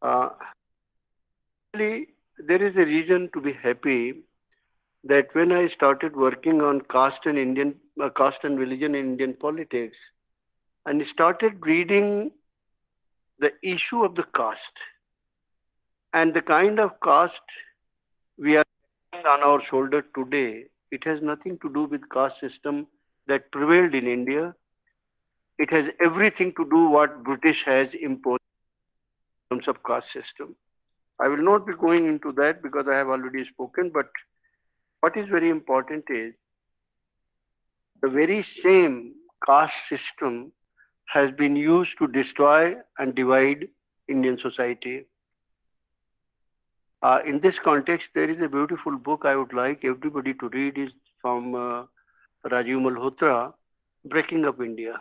Uh, Actually, there is a reason to be happy that when I started working on caste and religion in Indian politics, and started reading the issue of the caste and the kind of caste we are on our shoulder today, it has nothing to do with caste system that prevailed in India. It has everything to do what British has imposed in terms of caste system. I will not be going into that because I have already spoken, but what is very important is the very same caste system has been used to destroy and divide Indian society. In this context, there is a beautiful book I would like everybody to read. Is from Rajiv Malhotra, Breaking Up India.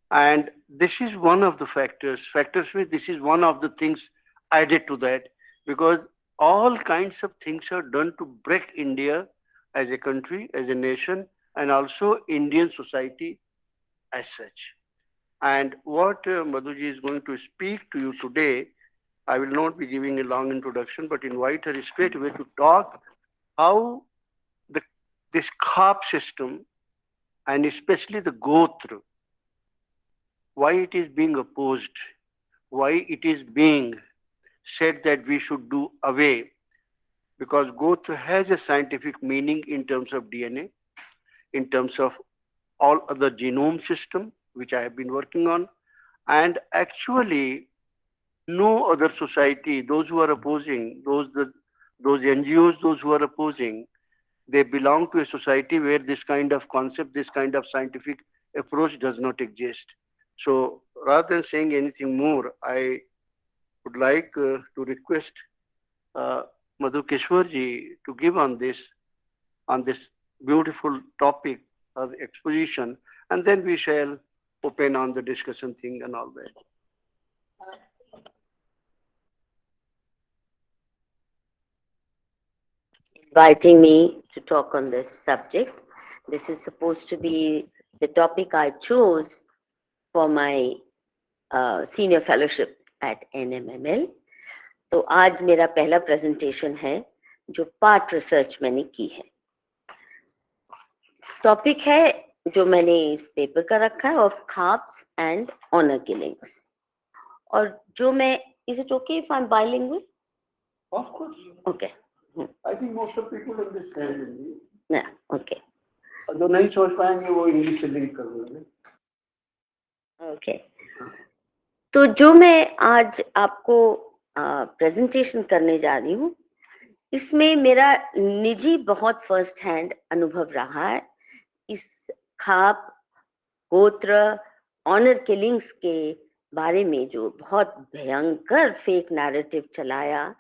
And this is one of the factors with this is one of the things added to that, because all kinds of things are done to break India as a country, as a nation, and also Indian society as such. And what Madhuji is going to speak to you today, I will not be giving a long introduction, but invite her straight away to talk how the, this Khap system, and especially the Gotra, why it is being opposed, why it is being said that we should do away, because Gotra has a scientific meaning in terms of DNA, in terms of all other genome system, which I have been working on, and actually no other society, those who are opposing, those NGOs, those who are opposing, they belong to a society where this kind of concept, this kind of scientific approach does not exist. So rather than saying anything more, I would like to request uh, Madhu Kishwarji to give on this beautiful topic of exposition, and then we shall open on the discussion thing and all that. Inviting me to talk on this subject. This is supposed to be the topic I chose for my senior fellowship at NMML. तो आज मेरा पहला presentation है जो part research मैंने की है. Topic है जो मैंने इस पेपर का रखा है of khaps and honour killings. और जो मैं, is it okay if I am bilingual? Of course. Okay. I think most of people understand Hindi. Yeah, okay. जो नहीं समझ पाएंगे वो इंग्लिश से लिंक कर देंगे. Okay. तो जो मैं आज आपको प्रेजेंटेशन करने जा रही हूँ, इसमें मेरा निजी बहुत फर्स्ट हैंड अनुभव रहा है. इस खाप, गोत्र, ऑनर किलिंग्स के बारे में जो बहुत भयंकर फेक नैरेटिव चलाया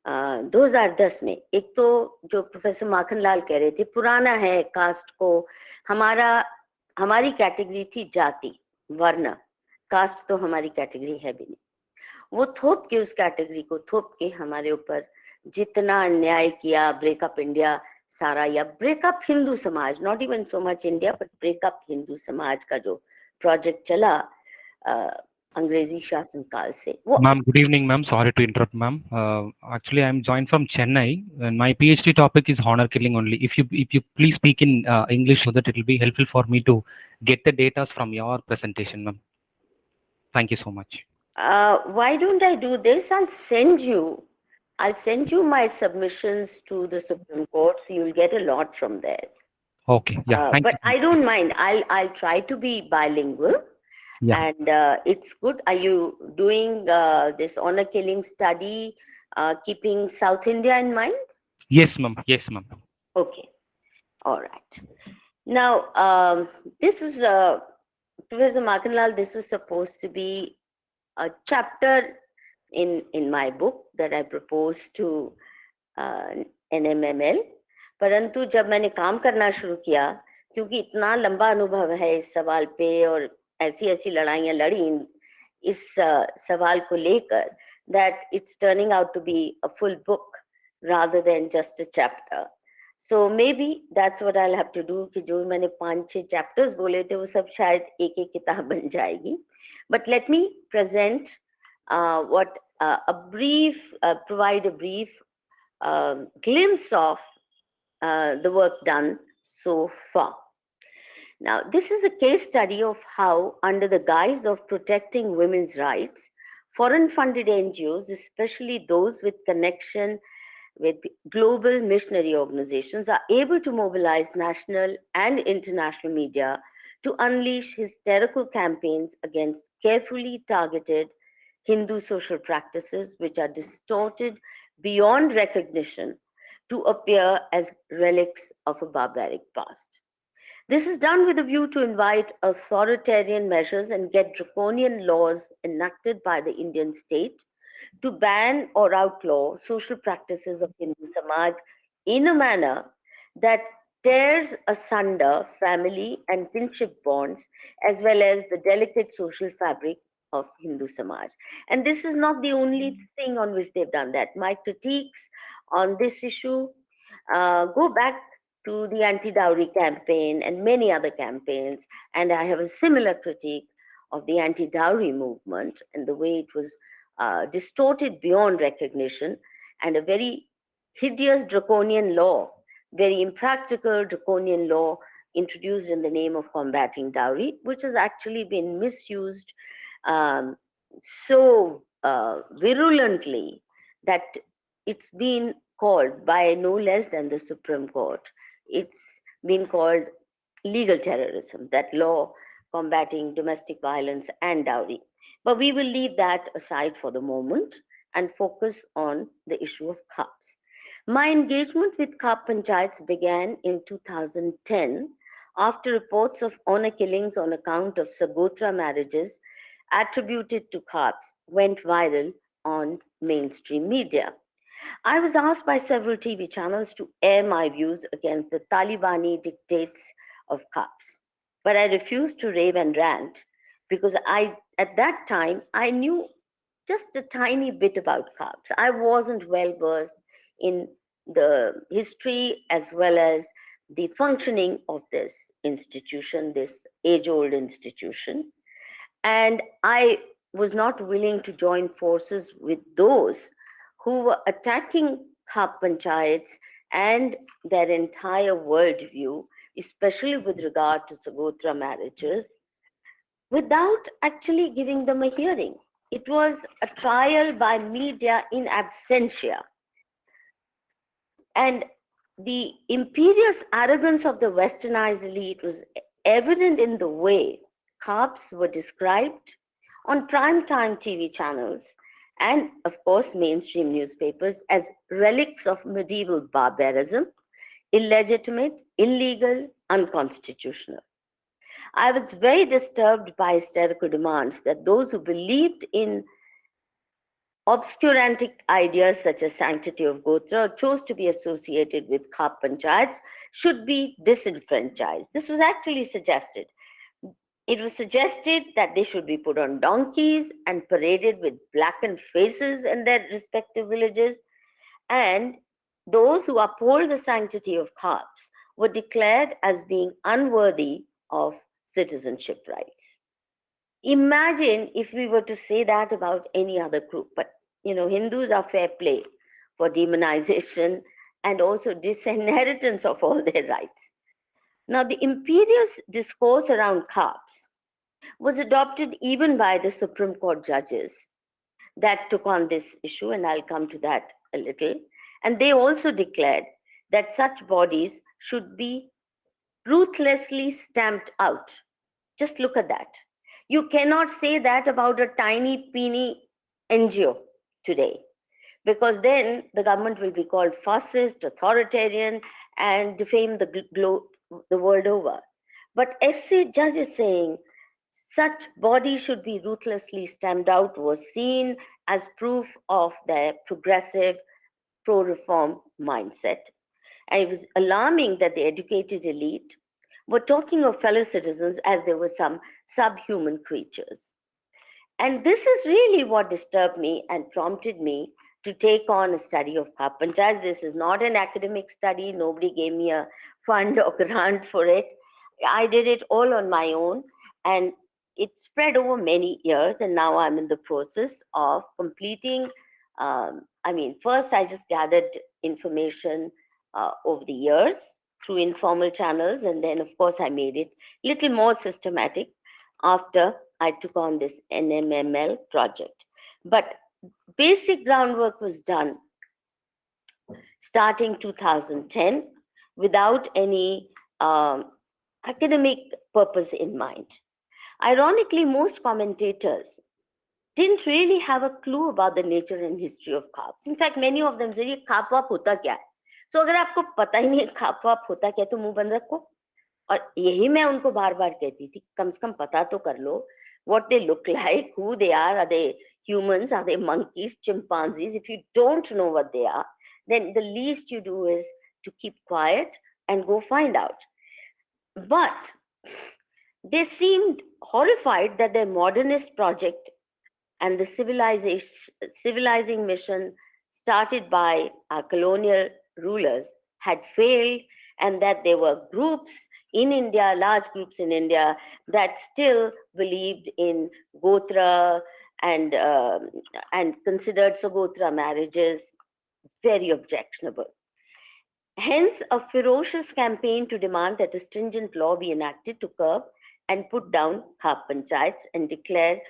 2010 में. एक तो जो प्रोफेसर माखनलाल कह रहे थे पुराना है कास्ट को, हमारी कैटेगरी थी जाति वर्ण, कास्ट तो हमारी कैटेगरी है भी नहीं. वो थोप के उस कैटेगरी को थोप के हमारे ऊपर जितना अन्याय किया, ब्रेकअप इंडिया सारा, या ब्रेकअप हिंदू समाज, not even so much India but breakup Hindu समाज का जो प्रोजेक्ट चला अंग्रेजी शासन काल से. Ma'am, good evening, ma'am. Sorry to interrupt, ma'am. Actually, I'm joined from Chennai, and my PhD topic is honor killing only. If you please speak in English, so that it will be helpful for me to get the data from your presentation, ma'am. Thank you so much. Why don't I do this? I'll send you my submissions to the Supreme Court, so you'll get a lot from there. Okay, yeah. Thank but you. I don't mind. I'll try to be bilingual. Yeah. And it's good. Are you doing this honor killing study, keeping South India in mind? Yes, ma'am. Yes, ma'am. Okay. All right. Now, this was Professor Makanlal. This was supposed to be a chapter in my book that I proposed to NMML. परंतु जब मैंने काम करना शुरू किया, क्योंकि इतना लंबा अनुभव है इस सवाल पे और ऐसी लड़ाइयां लड़ी इस सवाल को लेकर, that it's turning out to be a full book rather than just a chapter. So maybe that's what I'll have to do, कि जो मैंने 5-6 chapters बोले थे वो सब शायद एक किताब बन जाएगी. But let me present provide a brief glimpse of the work done so far. Now, this is a case study of how, under the guise of protecting women's rights, foreign funded NGOs, especially those with connection with global missionary organizations, are able to mobilize national and international media to unleash hysterical campaigns against carefully targeted Hindu social practices which are distorted beyond recognition to appear as relics of a barbaric past. This is done with a view to invite authoritarian measures and get draconian laws enacted by the Indian state to ban or outlaw social practices of Hindu Samaj in a manner that tears asunder family and kinship bonds as well as the delicate social fabric of Hindu Samaj. And this is not the only thing on which they've done that. My critiques on this issue go back to the anti-dowry campaign and many other campaigns, and I have a similar critique of the anti-dowry movement and the way it was distorted beyond recognition, and a very hideous draconian law, very impractical draconian law introduced in the name of combating dowry, which has actually been misused um, so virulently that it's been called by no less than the Supreme Court. It's been called legal terrorism, that law combating domestic violence and dowry. But we will leave that aside for the moment and focus on the issue of CAPs. My engagement with Khap Panchayats began in 2010 after reports of honor killings on account of Gotra marriages attributed to Khaps went viral on mainstream media. I was asked by several TV channels to air my views against the Talibani dictates of Khaps, but I refused to rave and rant because at that time, I knew just a tiny bit about Khaps. I wasn't well versed in the history as well as the functioning of this institution, this age-old institution. And I was not willing to join forces with those who were attacking Khap Panchayats and their entire worldview, especially with regard to Sagotra marriages, without actually giving them a hearing. It was a trial by media in absentia. And the imperious arrogance of the westernized elite was evident in the way Khaps were described on primetime TV channels and, of course, mainstream newspapers as relics of medieval barbarism, illegitimate, illegal, unconstitutional. I was very disturbed by hysterical demands that those who believed in obscurantic ideas such as sanctity of Gotra or chose to be associated with Khap Panchayats should be disenfranchised. This was actually suggested. It was suggested that they should be put on donkeys and paraded with blackened faces in their respective villages, and those who uphold the sanctity of Khaps were declared as being unworthy of citizenship rights. Imagine if we were to say that about any other group, but Hindus are fair play for demonization and also disinheritance of all their rights. Now, the imperious discourse around Khaps was adopted even by the Supreme Court judges that took on this issue, and I'll come to that a little. And they also declared that such bodies should be ruthlessly stamped out. Just look at that. You cannot say that about a tiny, peeny NGO today, because then the government will be called fascist, authoritarian, and defame the world over. But SC judge is saying such bodies should be ruthlessly stamped out was seen as proof of their progressive pro-reform mindset. And it was alarming that the educated elite were talking of fellow citizens as they were some subhuman creatures. And this is really what disturbed me and prompted me to take on a study of Khap Panchayats. This is not an academic study. Nobody gave me a fund or grant for it. I did it all on my own. And it spread over many years, and now I'm in the process of completing. First I just gathered information over the years through informal channels, and then of course I made it a little more systematic after I took on this NMML project. But basic groundwork was done starting 2010 without any academic purpose in mind. Ironically, most commentators didn't really have a clue about the nature and history of khaps. In fact, many of them said, ये खाप वाप होता क्या है? So अगर आपको पता ही नहीं खाप वाप होता क्या, तो मुंह बंद रखो. और यही मैं उनको बार बार कहती थी, कम से कम पता तो कर लो what they look like, who they are they humans, are they monkeys, chimpanzees? If you don't know what they are, then the least you do is to keep quiet and go find out. But they seemed horrified that their modernist project and the civilizing mission started by our colonial rulers had failed, and that there were groups in India, large groups in India, that still believed in Gotra and considered Gotra marriages very objectionable. Hence, a ferocious campaign to demand that a stringent law be enacted to curb and put down Khap Panchayats and declare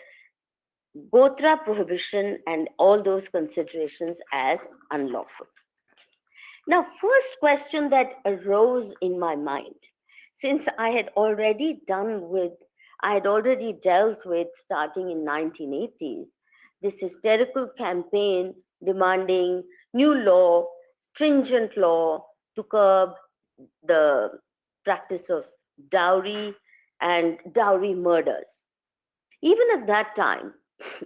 Gotra prohibition and all those considerations as unlawful. Now, first question that arose in my mind, since I had already dealt with starting in 1980s, this hysterical campaign demanding new law, stringent law to curb the practice of dowry and dowry murders. Even at that time,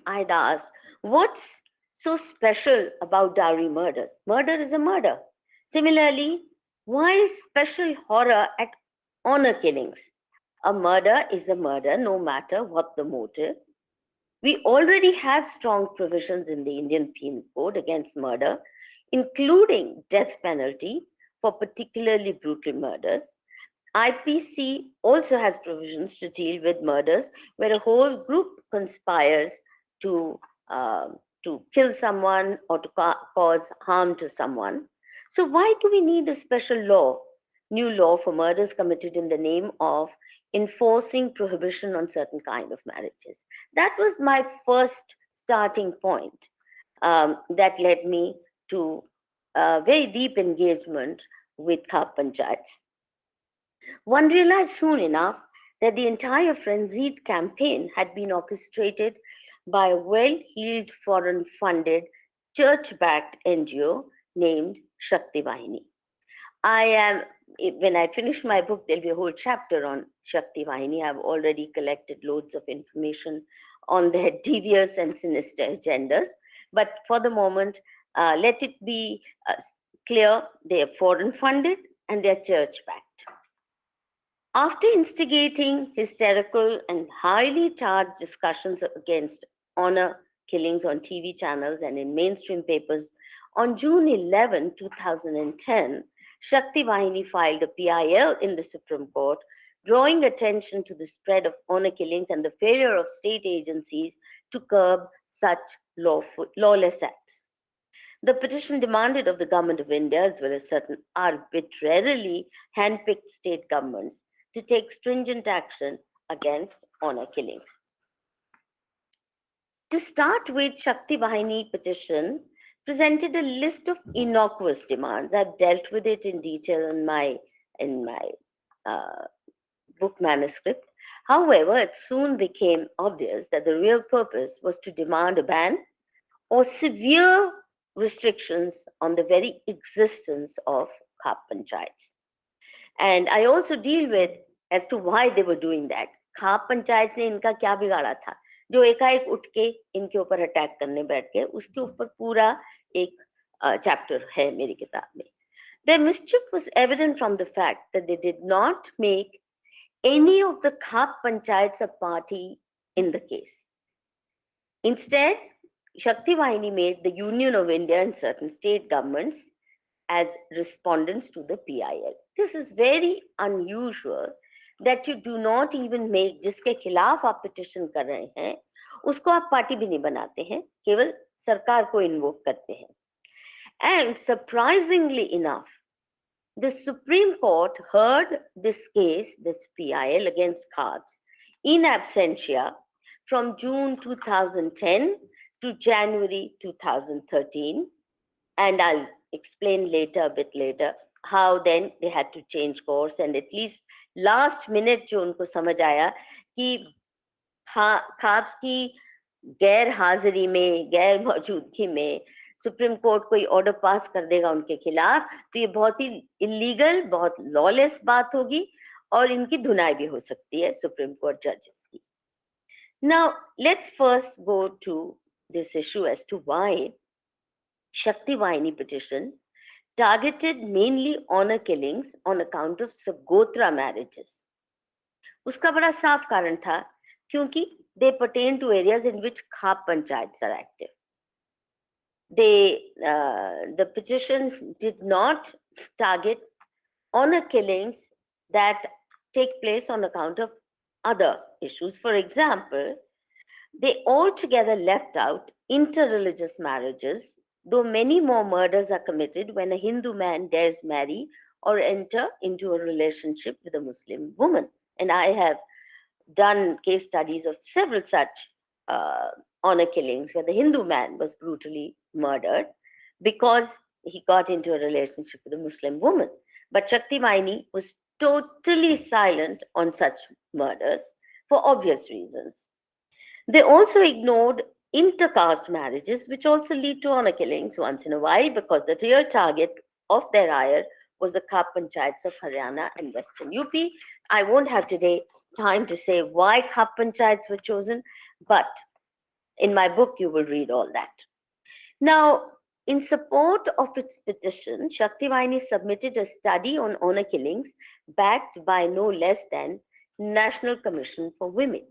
I'd asked, what's so special about dowry murders? Murder is a murder. Similarly, why special horror at honor killings? A murder is a murder no matter what the motive. We already have strong provisions in the Indian Penal Code against murder, including death penalty for particularly brutal murders. IPC also has provisions to deal with murders where a whole group conspires to kill someone or to cause harm to someone. So why do we need a special law, new law for murders committed in the name of enforcing prohibition on certain kind of marriages? That was my first starting point that led me to a very deep engagement with Khap Panchayats. One realized soon enough that the entire frenzied campaign had been orchestrated by a well-heeled, foreign-funded, church-backed NGO named Shaktivahini. When I finish my book, there'll be a whole chapter on Shaktivahini. I've already collected loads of information on their devious and sinister agendas. But for the moment, let it be clear, they are foreign-funded and they're church-backed. After instigating hysterical and highly charged discussions against honor killings on TV channels and in mainstream papers, on June 11, 2010, Shaktivahini filed a PIL in the Supreme Court, drawing attention to the spread of honor killings and the failure of state agencies to curb such lawless acts. The petition demanded of the Government of India, as well as certain arbitrarily handpicked state governments, to take stringent action against honor killings. To start with, Shaktivahini petition presented a list of innocuous demands. I've dealt with it in detail in my book manuscript. However, it soon became obvious that the real purpose was to demand a ban or severe restrictions on the very existence of Khap Panchayats. And I also deal with as to why they were doing that. Khap Panchayats ने इनका क्या बिगाड़ा था जो एकाएक उठ के इनके ऊपर अटैक करने बैठ गए? उसके ऊपर पूरा एक चैप्टर है मेरी किताब में. Their mischief was evident from the fact that they did not make any of the Khap Panchayats a party in the case. Instead, Shaktivahini made the Union of India and certain state governments as respondents to the PIL. This is very unusual that you do not even make, जिसके खिलाफ आप petition कर रहे हैं, उसको आप party भी नहीं बनाते हैं, केवल सरकार को इन्वोक करते हैं. And surprisingly enough, the Supreme Court heard this case, this PIL against Khabs, in absentia from June 2010 to January 2013. And I'll explain later, a bit later, how then they had to change course. And at least last minute जो उनको समझ आया कि खाब्स की गैर हाजिरी में, गैर मौजूदगी में सुप्रीम कोर्ट कोई ऑर्डर पास कर देगा उनके खिलाफ, तो ये बहुत ही इलीगल, बहुत लॉलेस बात होगी और इनकी धुनाई भी हो सकती है सुप्रीम कोर्ट जजेस की. Now, let's first go to this issue as to why Shaktivahini petition targeted mainly honor killings on account of Gotra marriages. उसका बड़ा साफ कारण था, क्योंकि they pertain to areas in which Khap Panchayats are active. The petition did not target honor killings that take place on account of other issues. For example, they altogether left out interreligious marriages, though many more murders are committed when a Hindu man dares marry or enter into a relationship with a Muslim woman. And I have done case studies of several such honor killings where the Hindu man was brutally murdered because he got into a relationship with a Muslim woman. But Shaktivahini was totally silent on such murders for obvious reasons. They also ignored intercaste marriages, which also lead to honor killings once in a while, because the real target of their ire was the Khap Panchayats of Haryana and Western UP. I won't have today time to say why Khap Panchayats were chosen, but in my book you will read all that. Now, in support of its petition, Shaktivahini submitted a study on honor killings backed by no less than National Commission for Women.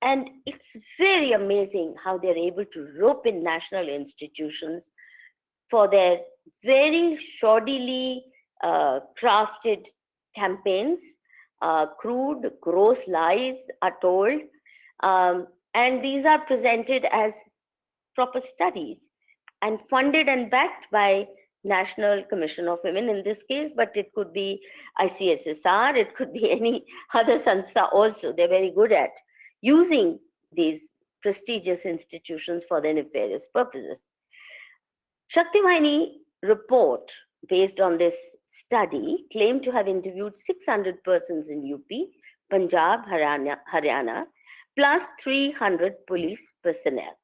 And it's very amazing how they're able to rope in national institutions for their very shoddily crafted campaigns. Crude, gross lies are told, and these are presented as proper studies and funded and backed by National Commission of Women in this case, but it could be ICSSR, it could be any other sanstha also. They're very good at using these prestigious institutions for their nefarious purposes. Shaktivahini report based on this study claimed to have interviewed 600 persons in UP, Punjab, Haryana, plus 300 police personnel.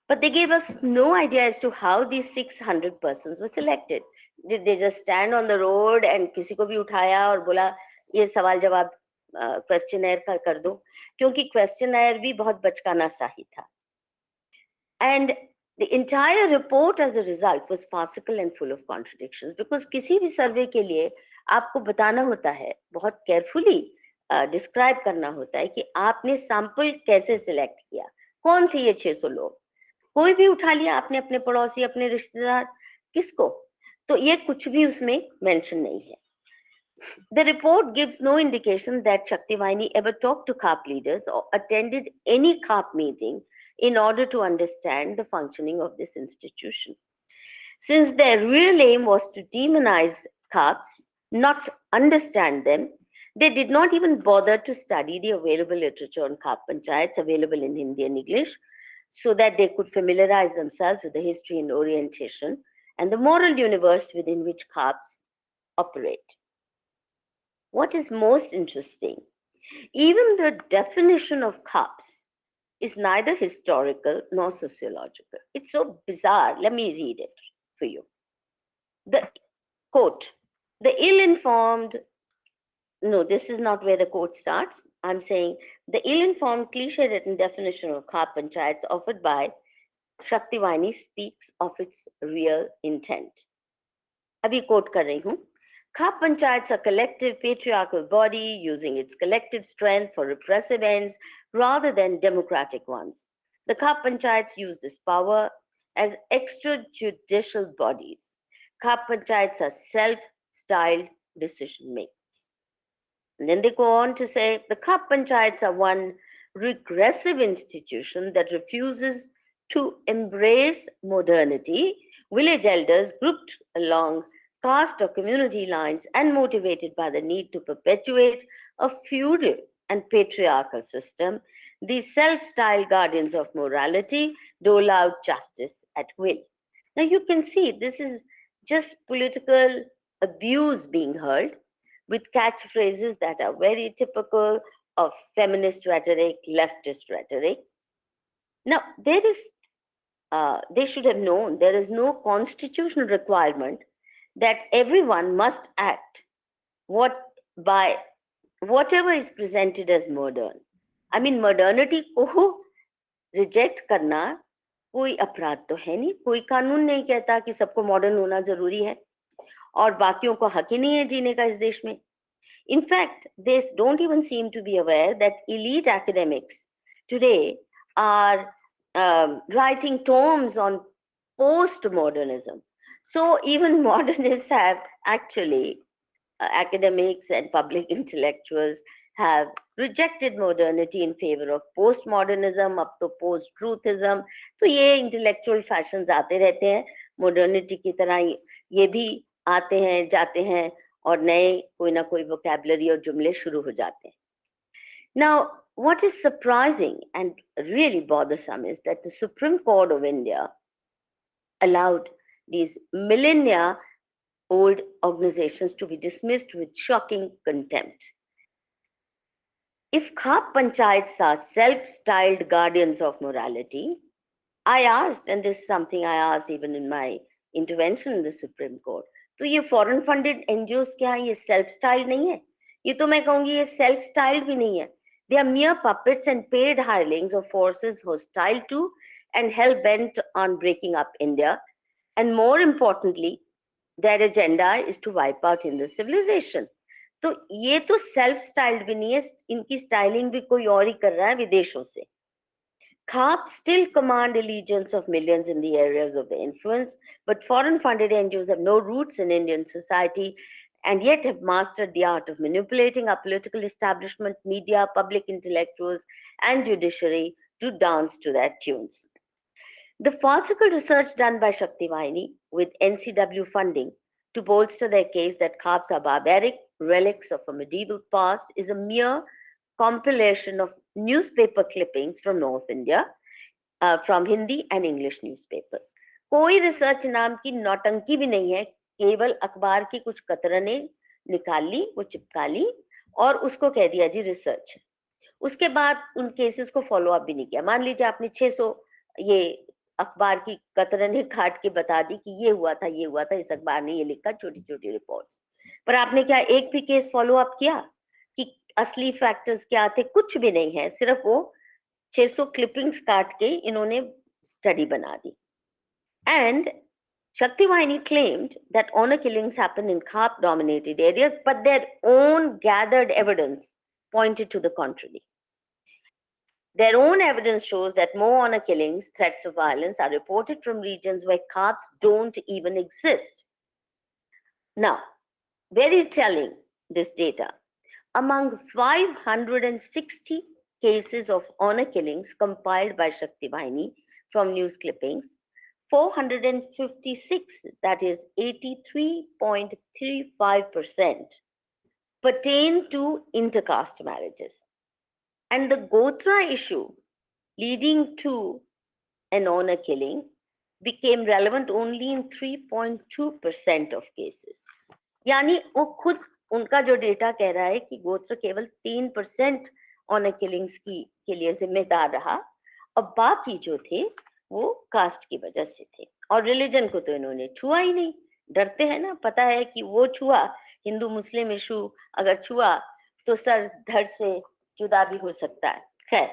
But they gave us no idea as to how these 600 persons were selected. Did they just stand on the road and किसी को भी उठाया और बोला ये सवाल जवाब questionnaire का कर दो, क्योंकि क्वेश्चनर भी बहुत बचकाना सा ही था. And the entire report as a result was farcical and full of contradictions, because किसी भी सर्वे के लिए आपको बताना होता है, बहुत carefully डिस्क्राइब करना होता है कि आपने सैंपल कैसे सिलेक्ट किया, कौन थे ये 600 लोग, कोई भी उठा लिया आपने, अपने पड़ोसी, अपने रिश्तेदार, किसको, तो ये कुछ भी उसमें मेंशन नहीं है. The report gives no indication that Shaktivahini ever talked to Khap leaders or attended any Khap meeting in order to understand the functioning of this institution. Since their real aim was to demonize Khaps, not understand them, they did not even bother to study the available literature on Khap Panchayats available in Hindi and English, so that they could familiarize themselves with the history and orientation and the moral universe within which Khaps operate. What is most interesting, even the definition of Khaps is neither historical nor sociological. It's so bizarre. Let me read it for you. The quote, the ill-informed, no, this is not where the quote starts. I'm saying the ill-informed cliche-written definition of Khap Panchayats offered by Shaktivahini speaks of its real intent. Abhi quote kar rahi hu. Khap Panchayats are collective patriarchal body using its collective strength for repressive ends rather than democratic ones. The Khap Panchayats use this power as extrajudicial bodies. Khap Panchayats are self-styled decision makers. And then they go on to say the Khap Panchayats are one regressive institution that refuses to embrace modernity. Village elders grouped along caste or community lines and motivated by the need to perpetuate a feudal and patriarchal system, these self-styled guardians of morality dole out justice at will. Now you can see this is just political abuse being heard with catchphrases that are very typical of feminist rhetoric, leftist rhetoric. Now, they should have known there is no constitutional requirement that everyone must act what by whatever is presented as modern. I mean, modernity को reject करना कोई अपराध तो है नहीं, कोई कानून नहीं कहता कि सबको मॉडर्न होना जरूरी है और बाकियों को हक ही नहीं है जीने का इस देश में. In fact, they don't even seem to be aware that elite academics today are writing tomes on postmodernism. So even modernists have actually, academics and public intellectuals have rejected modernity in favor of postmodernism, up to post-truthism. तो ये intellectual fashions आते रहते हैं, modernity की तरह ये भी आते हैं, जाते हैं और नए कोई ना कोई vocabulary और जुमले शुरू हो जाते हैं. Now, what is surprising and really bothersome is that the Supreme Court of India allowed these millennia old organizations to be dismissed with shocking contempt. If Khap Panchayats are self-styled guardians of morality, I asked, and this is something I asked even in my intervention in the Supreme Court, तो ये foreign funded NGOs क्या है? ये self-styled नहीं है. ये तो मैं कहूँगी ये self-styled भी नहीं है. They are mere puppets and paid hirelings of forces hostile to and hell-bent on breaking up India. And more importantly, their agenda is to wipe out Hindu civilization. तो ये तो self styled भी नहीं है, इनकी styling भी कोई और ही कर रहा है विदेशों से. Khap still command allegiance of millions in the areas of their influence, but foreign funded NGOs have no roots in Indian society and yet have mastered the art of manipulating our political establishment, media, public intellectuals, and judiciary to dance to their tunes. The farcical research done by Shaktivahini with NCW funding to bolster their case that Khaps are barbaric relics of a medieval past is a mere compilation of newspaper clippings from North India, from Hindi and English newspapers. कोई research नाम की नौटंकी भी नहीं है, केवल अखबार की कुछ कतरने निकाल ली, वो चिपका ली और उसको कह दिया जी रिसर्च. उसके बाद उन केसेस को फॉलो अप भी नहीं किया. मान लीजिए आपने 600 ये अखबार की कतरने काट के बता दी कि ये हुआ था, इस अखबार ने ये लिखा, छोटी छोटी रिपोर्ट्स, पर आपने क्या एक भी केस फॉलो अप किया कि असली फैक्टर्स क्या थे? कुछ भी नहीं है, सिर्फ वो 600 क्लिपिंग्स काट के इन्होंने स्टडी बना दी. And Shaktivahini claimed that honor killings happen in Khap dominated areas, but their own gathered evidence pointed to the contrary. Their own evidence shows that more honor killings, threats of violence are reported from regions where Khaps don't even exist. Now, very telling, this data. Among 560 cases of honor killings compiled by Shaktivahini from news clippings, 456, that is 83.35%, pertain to intercaste marriages. And the Gotra issue leading to an honor killing became relevant only in 3.2% of cases. यानी वो खुद उनका जो data कह रहा है कि गोत्र केवल 3% ऑनर किलिंग्स के लिए जिम्मेदार रहा और बाकी जो थे वो कास्ट की वजह से थे. और रिलीजन को तो इन्होंने छुआ ही नहीं. डरते हैं ना, पता है कि वो छुआ, हिंदू मुस्लिम इशू अगर छुआ तो सर धड़ से जुदा भी हो सकता है. खैर,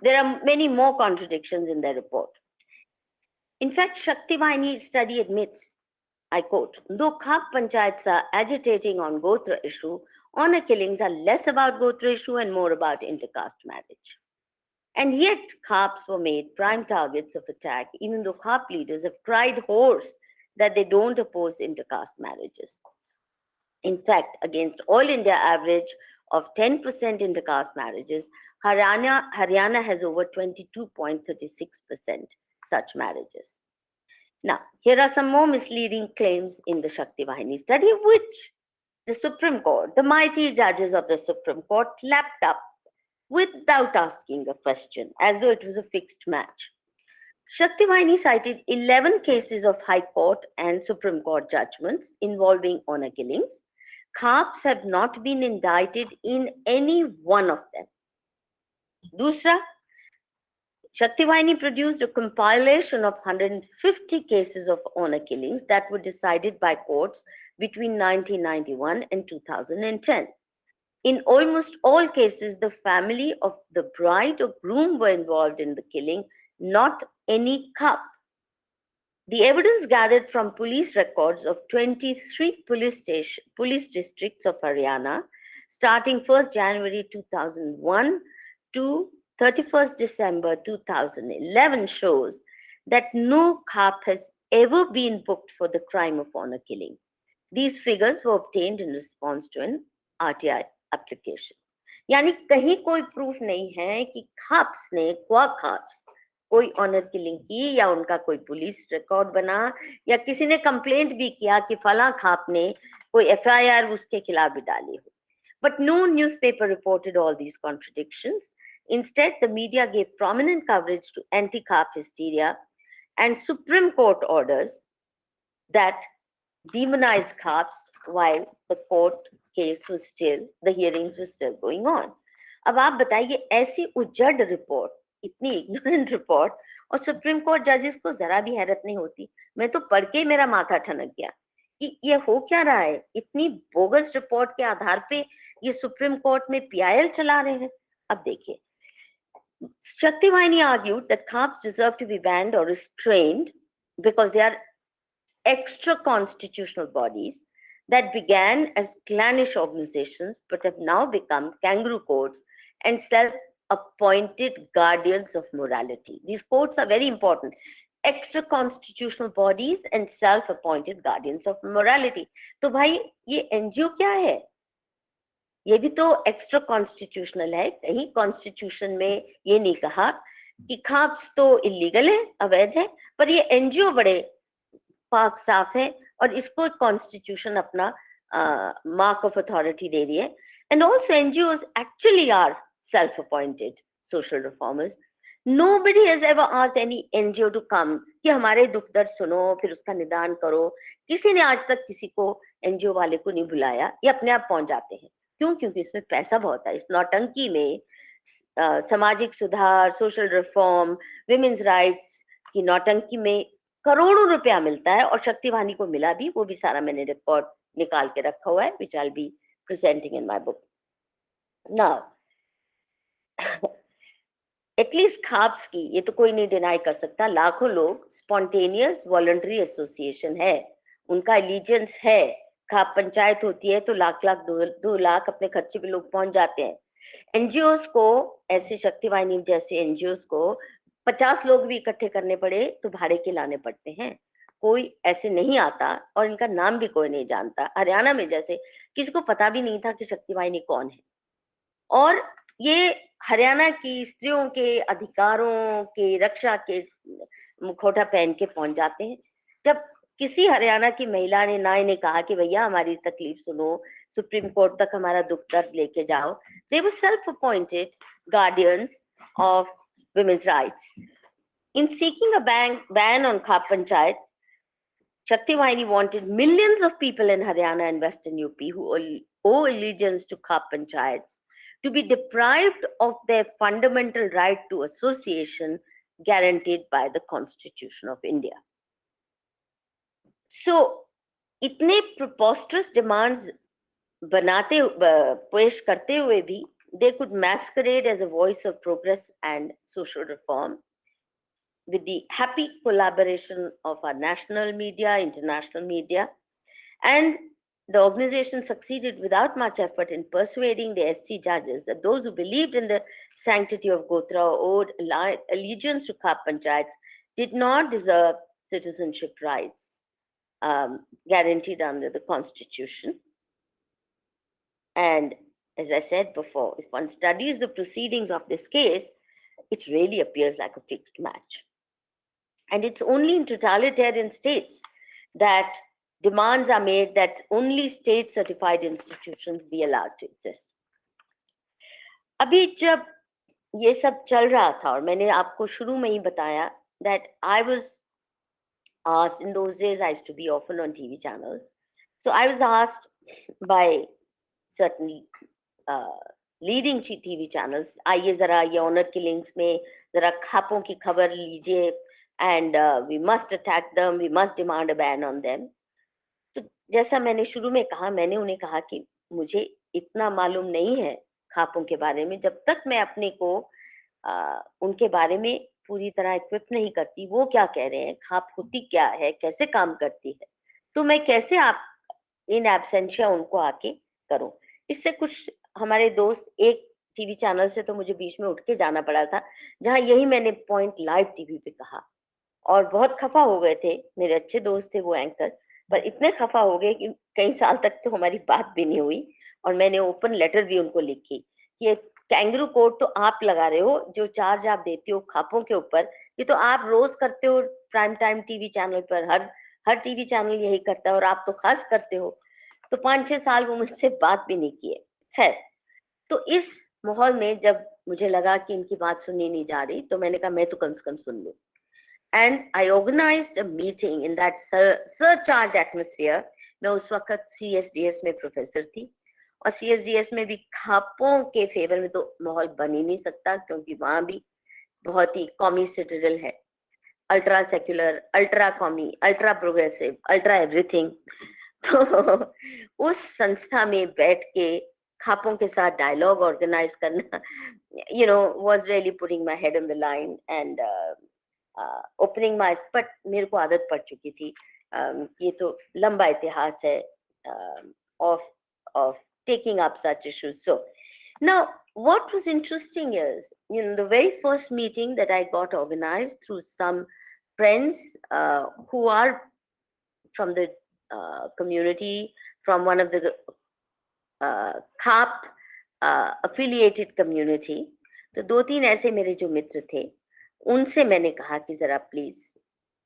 there are many more contradictions in their report. In fact, Shaktivahini study admits, I quote, though Khap Panchayats are agitating on Gotra issue, honor killings are less about Gotra issue and more about intercaste marriage. And yet, Khaps were made prime targets of attack, even though Khap leaders have cried hoarse that they don't oppose intercaste marriages. In fact, against all India average of 10% intercaste marriages, Haryana has over 22.36% such marriages. Now, here are some more misleading claims in the Shaktivahini study, which the Supreme Court, the mighty judges of the Supreme Court, lapped up without asking a question, as though it was a fixed match. Shaktivahini cited 11 cases of High Court and Supreme Court judgments involving honor killings. Khaps have not been indicted in any one of them. Dusra, Shaktivahini produced a compilation of 150 cases of honor killings that were decided by courts between 1991 and 2010. In almost all cases, the family of the bride or groom were involved in the killing, not any khap. The evidence gathered from police records of 23 police districts of Haryana, starting 1st January 2001 to 31st December 2011, shows that no khap has ever been booked for the crime of honor killing. These figures were obtained in response to an RTI application. यानी कहीं कोई proof नहीं है कि खाप्स ने खाप्स कोई honour killing की या उनका कोई पुलिस रिकॉर्ड बना या किसी ने कंप्लेंट भी किया कि फला खाप ने कोई एफआईआर उसके खिलाफ भी डाली हो. But no newspaper reported all these contradictions. Instead, the media gave prominent coverage to anti-khap hysteria and Supreme Court orders that demonized khaps while the court case was still, the hearings were still going on. अब आप बताइए ऐसी उजड़ report, इतनी ignorant report, और supreme court जजेस को जरा भी हैरत नहीं होती. मैं तो पढ़ के मेरा माथा ठनक गया कि ये हो क्या रहा है. इतनी बोगस रिपोर्ट के आधार पे ये सुप्रीम कोर्ट में पीआईएल चला रहे हैं. अब देखिए, Shaktivahini argued that khaps deserve to be banned or restrained because they are extra constitutional bodies that began as clannish organizations but have now become kangaroo courts and self-appointed guardians of morality. These courts are very important. Extra constitutional bodies and self-appointed guardians of morality. तो भाई ये NGO क्या है? ये भी तो extra constitutional है. कहीं कॉन्स्टिट्यूशन में ये नहीं कहा कि खाप्स तो इलीगल है, अवैध है, पर ये एनजीओ बड़े पाक साफ है और इसको कॉन्स्टिट्यूशन अपना मार्क ऑफ अथॉरिटी दे रही है. And also NGOs actually are self appointed social reformers. Nobody has ever asked any NGO to come कि हमारे दुख दर्द सुनो, फिर उसका निदान करो. किसी ने आज तक किसी को एनजीओ वाले को नहीं बुलाया. ये अपने आप पहुंच जाते हैं. क्यों? क्योंकि इसमें पैसा बहुत है. इस नौटंकी में सामाजिक सुधार, सोशल रिफॉर्म, विमेन्स राइट्स की नौटंकी में करोड़ों रुपया मिलता है और शक्तिवाहिनी को मिला भी. वो भी सारा मैंने रिकॉर्ड निकाल के रखा हुआ है, which I will be presenting in my book. Now at least khaps की ये तो कोई नहीं डिनाई कर सकता. लाखों लोग स्पॉन्टेनियस वॉलंटरी एसोसिएशन है, उनका एलिजेंस है. खाप पंचायत होती है तो लाख लाख 2 लाख अपने खर्चे पे लोग पहुंच जाते हैं. एनजीओस को, ऐसे शक्तिवाहिनी जैसे एनजीओस को 50 लोग भी इकट्ठे करने पड़े तो भाड़े के लाने पड़ते हैं. कोई ऐसे नहीं आता और इनका नाम भी कोई नहीं जानता. हरियाणा में जैसे किसी को पता भी नहीं था कि शक्तिवाहिनी कौन है. और ये हरियाणा की स्त्रियों के अधिकारों के रक्षा के मुखौटा पहन के पहुंच जाते हैं. जब किसी हरियाणा की महिला ने ना इन्हें कहा कि भैया हमारी तकलीफ सुनो, सुप्रीम कोर्ट तक हमारा दुख दर्द लेके जाओ, they were self appointed guardians of women's rights. In seeking a ban on Khap Panchayat, Shaktivahini wanted millions of people in Haryana and Western UP who owe allegiance to Khap Panchayats to be deprived of their fundamental right to association guaranteed by the Constitution of India. So, इतने preposterous demands बनाते पेश करते हुए भी they could masquerade as a voice of progress and social reform with the happy collaboration of our national media, international media, and the organization succeeded without much effort in persuading the SC judges that those who believed in the sanctity of Gotra or owed allegiance to Khap Panchayats did not deserve citizenship rights guaranteed under the Constitution. And as I said before, if one studies the proceedings of this case, it really appears like a fixed match. And it's only in totalitarian states that demands are made that only state certified institutions be allowed to exist. अभी जब ये सब चल रहा था और मैंने आपको शुरू में ही बताया that I was asked, in those days I used to be often on TV channels, so I was asked by certain leading TV channels, आइए जरा ये ऑनर किलिंग्स में जरा खापों की खबर लीजिए, and we must attack them, we must demand a ban on them. तो जैसा मैंने शुरू में कहा, मैंने उन्हें कहा कि मुझे इतना मालूम नहीं है खापों के बारे में, जब तक मैं अपने को उनके बारे में पूरी तरह इक्विप नहीं करती, वो क्या कह रहे हैं, खाप होती क्या है, कैसे काम करती है, तो मैं कैसे आप इन एब्सेंशिया उनको आके करूं। इससे कुछ हमारे दोस्त, एक टीवी चैनल से तो मुझे बीच में उठ के जाना पड़ा था, जहां यही मैंने पॉइंट लाइव टीवी पे कहा, और बहुत खफा हो गए थे, मेरे अच्छे दोस्त थे वो एंकर, पर इतने खफा हो गए कि कई साल तक तो हमारी बात भी नहीं हुई, और मैंने ओपन लेटर भी उनको लिखी कि ये कैंगरू कोड तो आप लगा रहे हो, जो चार्ज आप देते हो खापों के ऊपर, ये तो आप रोज करते हो प्राइम टाइम टीवी चैनल पर, हर टीवी चैनल यही करता है, और आप तो खास करते हो। तो 5-6 साल वो मुझसे बात भी नहीं किए। खैर, तो इस माहौल में जब मुझे लगा कि इनकी बात सुननी नहीं जा रही, तो मैंने कहा मैं तो कम से कम सुन लूं, and I organised a meeting in that surcharge atmosphere. मैं उस वक्त CSDS में प्रोफेसर थी, और CSDS में भी खापों के फेवर में तो माहौल बन ही नहीं सकता, क्योंकि वहां भी बहुत ही कॉमी सिटिजन है, ultra secular, ultra commie, ultra progressive, ultra everything. तो उस संस्था में बैठ के खापों के साथ डायलॉग ऑर्गेनाइज करना, was really putting my head in the line and opening my, but मेरे को आदत पड़ चुकी थी। ये तो लंबा इतिहास है of taking up such issues. So now what was interesting is, the very first meeting that I got organized through some friends who are from the community, from one of the Khap affiliated community. तो 2-3 ऐसे मेरे जो मित्र थे, उनसे मैंने कहा कि जरा प्लीज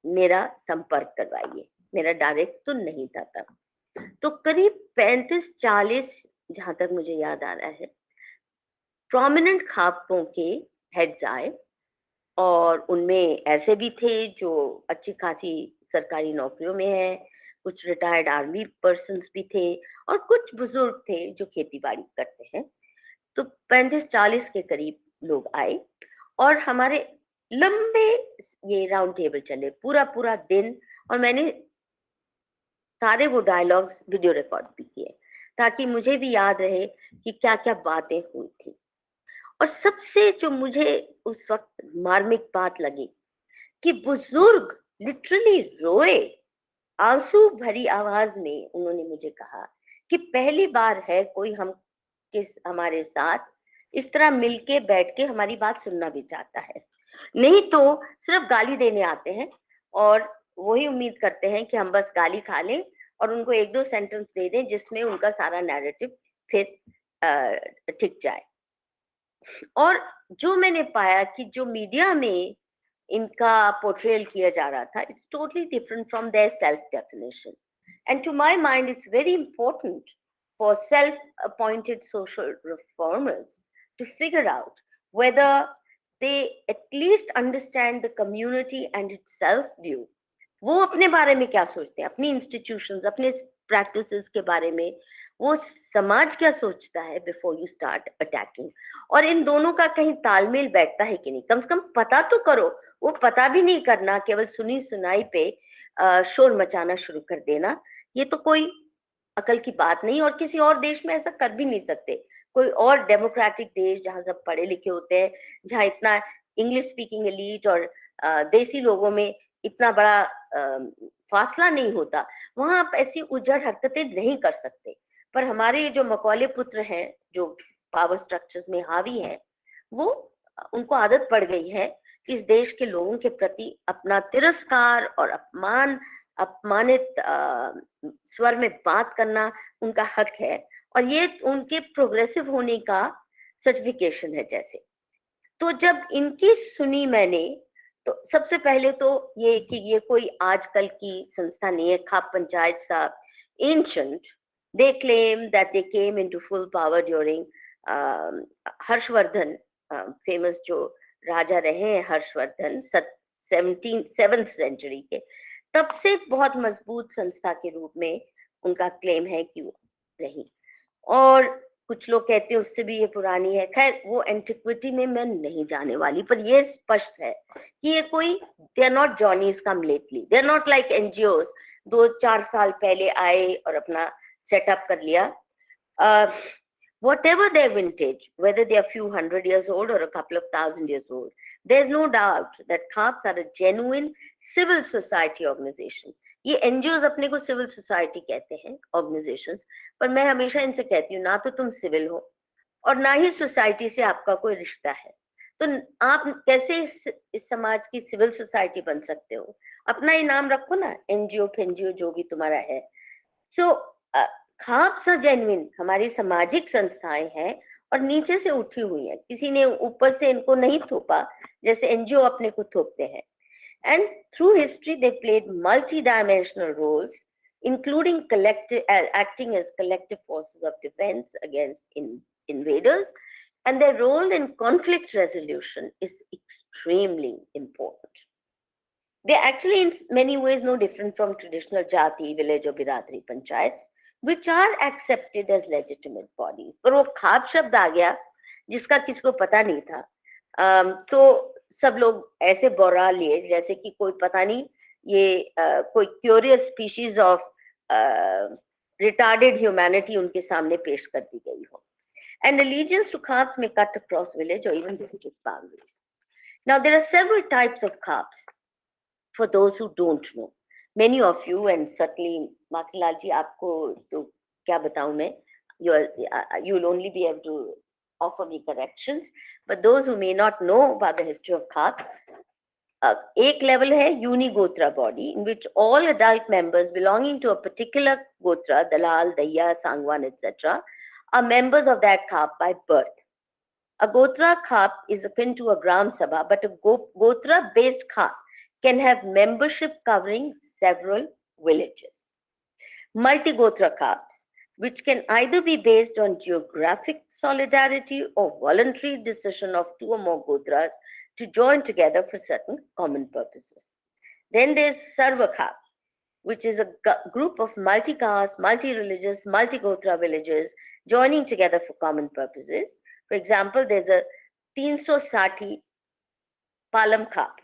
मेरा संपर्क करवाइए, मेरा डायरेक्ट तो नहीं था तब। तो करीब 35-40, जहां तक मुझे याद आ रहा है, प्रोमिनेंट खापों के हेड्स आए, और उनमें ऐसे भी थे जो अच्छी खासी सरकारी नौकरियों में है, कुछ रिटायर्ड आर्मी पर्सन्स भी थे, और कुछ बुजुर्ग थे जो खेती बाड़ी करते हैं। तो 35-40 के करीब लोग आए, और हमारे लंबे ये राउंड टेबल चले पूरा दिन, और मैंने सारे वो डायलॉग्स वीडियो रिकॉर्ड भी किए, ताकि मुझे भी याद रहे कि क्या क्या बातें हुई थी। और सबसे जो मुझे उस वक्त मार्मिक बात लगी कि बुजुर्ग लिटरली रोए, आंसू भरी आवाज में उन्होंने मुझे कहा कि पहली बार है कोई हमारे साथ इस तरह मिलके बैठ के हमारी बात सुनना भी चाहता है, नहीं तो सिर्फ गाली देने आते हैं, और वही उम्मीद करते हैं कि हम बस गाली खा लें और उनको 1-2 सेंटेंस दे दें जिसमें उनका सारा नैरेटिव फिर टिक जाए। और जो मैंने पाया कि जो मीडिया में इनका पोर्ट्रेयल किया जा रहा था, it's totally different from their self definition, and to my mind it's very important for self-appointed social reformers to figure out whether they at least understand the community and its self-view. वो अपने बारे में क्या सोचते हैं, अपनी institutions, अपने practices के बारे में, वो समाज क्या सोचता है बिफोर यू स्टार्ट अटैकिंग, और इन दोनों का कहीं तालमेल बैठता है कि नहीं, कम से कम पता तो करो। वो पता भी नहीं करना, केवल सुनी सुनाई पे शोर मचाना शुरू कर देना, ये तो कोई अकल की बात नहीं, और किसी और देश में ऐसा कर भी नहीं सकते। कोई और डेमोक्रेटिक देश जहां सब पढ़े लिखे होते हैं, जहां इतना इंग्लिश स्पीकिंग एलीट और देसी लोगों में इतना बड़ा फासला नहीं होता, वहां आप ऐसी उजड़ हरकतें नहीं कर सकते। पर हमारे जो मकौले पुत्र हैं, जो पावर स्ट्रक्चर्स में हावी हैं, वो उनको आदत पड़ गई है कि इस देश के लोगों के प्रति अपना तिरस्कार और अपमान अपमानित स्वर में बात करना उनका हक है, और ये उनके प्रोग्रेसिव होने का सर्टिफिकेशन है जैसे। तो जब इनकी सुनी मैंने, तो सबसे पहले तो ये कि ये कोई आजकल की संस्था नहीं है। खाप पंचायत साहब ancient, they claim that they came into full power during Harshvardhan, famous जो राजा रहे हैं हर्षवर्धन 7th सेंचुरी के, तब से बहुत मजबूत संस्था के रूप में उनका क्लेम है कि वो रही। और कुछ लोग कहते हैं उससे भी ये पुरानी है। खैर वो एंटिक्विटी में मैं नहीं जाने वाली, पर ये स्पष्ट है कि ये कोई, they are not johnnies come lately, they are not like NGOs 2-4 साल पहले आए और अपना सेटअप कर लिया। Whatever their vintage, whether they are few hundred years old or a couple of thousand years old, there is no doubt that Khaps are a genuine civil society organization. ये NGOs अपने को civil society कहते हैं, organisations, पर मैं हमेशा इनसे कहती हूँ ना तो तुम सिविल हो और ना ही सोसाइटी से आपका कोई रिश्ता है, तो आप कैसे इस समाज की सिविल सोसाइटी बन सकते हो? अपना ही नाम रखो ना, एनजीओ फेनजीओ जो भी तुम्हारा है। सो खाप्स जेन्युइन हमारी सामाजिक संस्थाएं हैं और नीचे से उठी हुई है, किसी ने ऊपर से इनको नहीं थोपा जैसे एनजीओ अपने को थोपते हैं। And through history, they played multi-dimensional roles, including acting as collective forces of defense against invaders, and their role in conflict resolution is extremely important. They actually, in many ways, no different from traditional jati, village or biradri panchayats, which are accepted as legitimate bodies. पर वो खाप शब्द आ गया जिसका किसी को पता नहीं था, तो सब लोग ऐसे बोरा लिए जैसे कि कोई पता नहीं, ये कोई curious species of retarded humanity उनके सामने पेश कर दी गई हो. And allegiance to Khaps may cut across village or even district boundaries. Now, there are several types of Khaps for those who don't know. Many of you, and certainly Makilal ji, आपको तो क्या बताऊं मैं, you'll only be able to offer me corrections. But those who may not know about the history of Khaps, एक level है Unigotra body, in which all adult members belonging to a particular Gotra, Dalal, Daya, Sangwan, etc., are members of that Khap by birth. A Gotra Khap is akin to a Gram Sabha, but a Gotra-based Khap can have membership covering several villages. Multi-Gotra Khaps, which can either be based on geographic solidarity or voluntary decision of two or more Gotras to join together for certain common purposes. Then there's Sarva Khap, which is a group of multi-caste, multi-religious, multi-Gotra villages joining together for common purposes. For example, there's a 360 Palam Khap,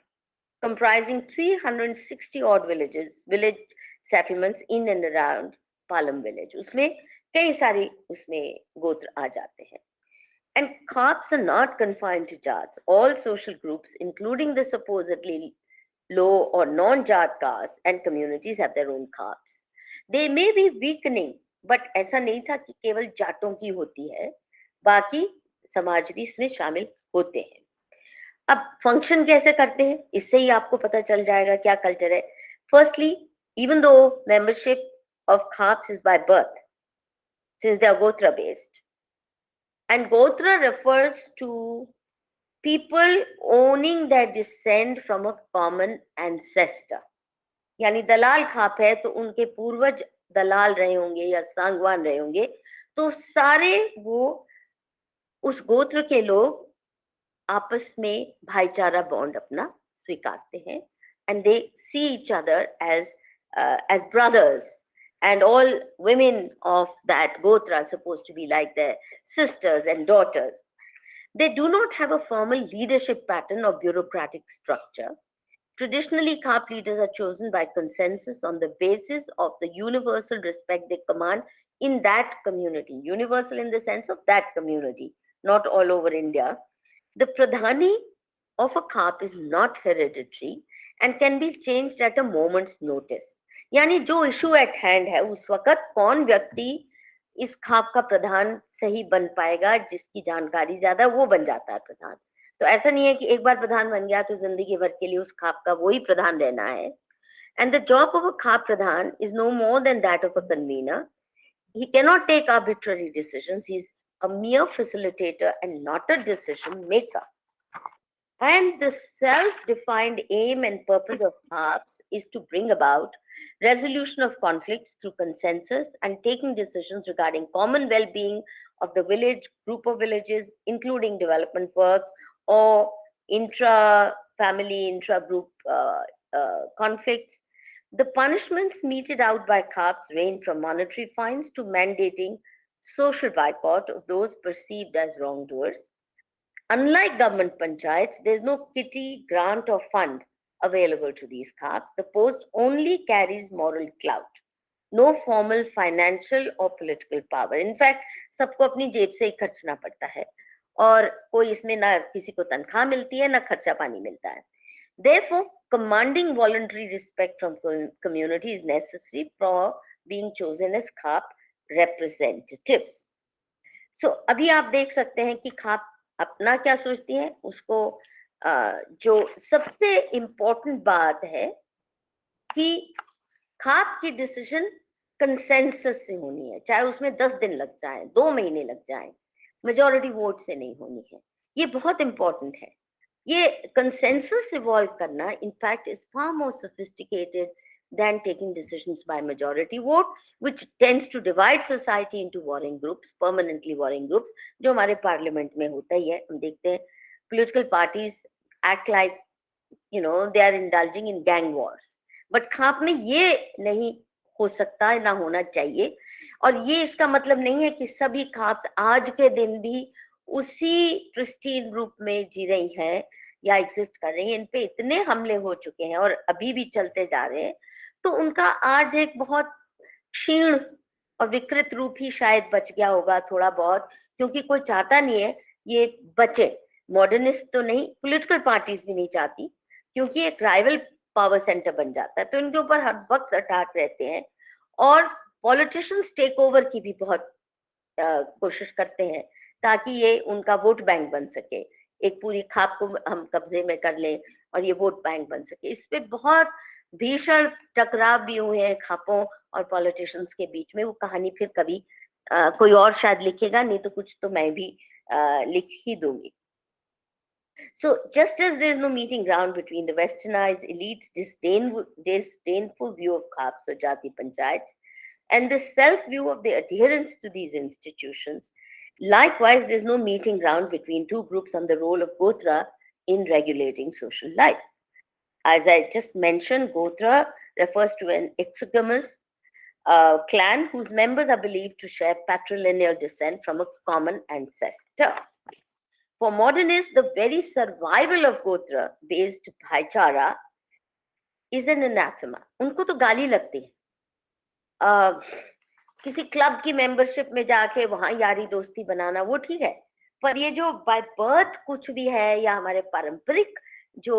comprising 360 odd village settlements in and around Palam village. उसमें कई सारे उसमें गोत्र आ जाते हैं. And Khaps are not confined to jats. All social groups, including the supposedly low or non-jat castes and communities, have their own Khaps. They may be weakening, but ऐसा नहीं था कि केवल जाटों की होती है, बाकी समाज भी इसमें शामिल होते हैं. अब फंक्शन कैसे करते हैं, इससे ही आपको पता चल जाएगा क्या कल्चर है. Firstly, even though membership of Khaps is by birth, since they are Gotra based, and Gotra refers to people owning their descent from a common ancestor. यानी दलाल खाप है तो उनके पूर्वज दलाल रहे होंगे या सांगवान रहे होंगे, तो सारे वो उस गोत्र के लोग आपस में भाईचारा बॉन्ड अपना स्वीकारते हैं, and they see each other as brothers, and all women of that gotra are supposed to be like their sisters and daughters. They do not have a formal leadership pattern or bureaucratic structure. Traditionally, Khap leaders are chosen by consensus on the basis of the universal respect they command in that community. Universal in the sense of that community, not all over India. The Pradhani of a Khap is not hereditary and can be changed at a moment's notice. यानी जो issue at hand है उस वक्त कौन व्यक्ति इस खाप का प्रधान सही बन पाएगा, जिसकी जानकारी ज्यादा, वो बन जाता है प्रधान. तो ऐसा नहीं है कि एक बार प्रधान बन गया तो जिंदगी भर के लिए उस खाप का वही प्रधान रहना है. And the job of a Khap Pradhan is no more than that of a convener. He cannot take arbitrary decisions. He's a mere facilitator and not a decision maker. And the self-defined aim and purpose of Khaps is to bring about resolution of conflicts through consensus and taking decisions regarding common well-being of the village, group of villages, including development work or intra-family, intra-group conflicts. The punishments meted out by Khaps range from monetary fines to mandating social boycott of those perceived as wrongdoers. Unlike government panchayats, there is no kitty, grant, or fund available to these Khaps. The post only carries moral clout, no formal financial or political power. In fact, सबको अपनी जेब से ही खर्चना पड़ता है और कोई इसमें ना किसी को तनख्वाह मिलती है ना खर्चा पानी मिलता है. Therefore, commanding voluntary respect from community is necessary for being chosen as Khap representatives. So, अभी आप देख सकते हैं कि खाप अपना क्या सोचती है. उसको जो सबसे इम्पोर्टेंट बात है कि खाप की डिसीजन कंसेंसस से होनी है, चाहे उसमें 10 दिन लग जाए, 2 महीने लग जाए, मेजॉरिटी वोट से नहीं होनी है. ये बहुत इंपॉर्टेंट है. ये कंसेंसस इवॉल्व करना in fact is far more sophisticated than taking decisions by majority vote, which tends to divide society into warring groups, permanently warring groups, जो हमारे पार्लियामेंट में होता ही है. हम देखते हैं political parties act like, you know, they are indulging in gang wars. But खाप में ये नहीं हो सकता है, ना होना चाहिए. और ये इसका मतलब नहीं है कि सभी खाप आज के दिन भी उसी प्रिस्टीन रूप में जी रही हैं या एग्जिस्ट कर रही हैं. इन पे इतने हमले हो चुके हैं और अभी भी चलते जा रहे हैं, तो उनका आज एक बहुत क्षीण और विकृत रूप ही शायद बच गया होगा थोड़ा बहुत, क्योंकि कोई चाहता नहीं है ये बचे. मॉडर्निस्ट तो नहीं, पॉलिटिकल पार्टीज भी नहीं चाहती, क्योंकि एक राइवल पावर सेंटर बन जाता है, तो इनके ऊपर हर वक्त अटैक रहते हैं. और पॉलिटिशियंस टेक ओवर की भी बहुत कोशिश करते हैं ताकि ये उनका वोट बैंक बन सके. एक पूरी खाप को हम कब्जे में कर लें और ये वोट बैंक बन सके. इस पे बहुत भीषण टकराव भी हुए हैं खापों और पॉलिटिशियंस के बीच में. वो कहानी फिर कभी कोई और शायद लिखेगा, नहीं तो कुछ तो मैं भी लिख ही दूंगी. So just as there is no meeting ground between the westernized elite's disdainful view of Khaps or Jati Panchayats and the self-view of the adherents to these institutions, likewise there is no meeting ground between two groups on the role of Gotra in regulating social life. As I just mentioned, Gotra refers to an exogamous clan whose members are believed to share patrilineal descent from a common ancestor. For modernists, the very survival of Gotra-based bhaichara is an anathema. उनको तो गाली लगती है. किसी club की membership में जाके वहां यारी दोस्ती बनाना वो ठीक है, पर ये जो बाय बर्थ कुछ भी है या हमारे पारंपरिक जो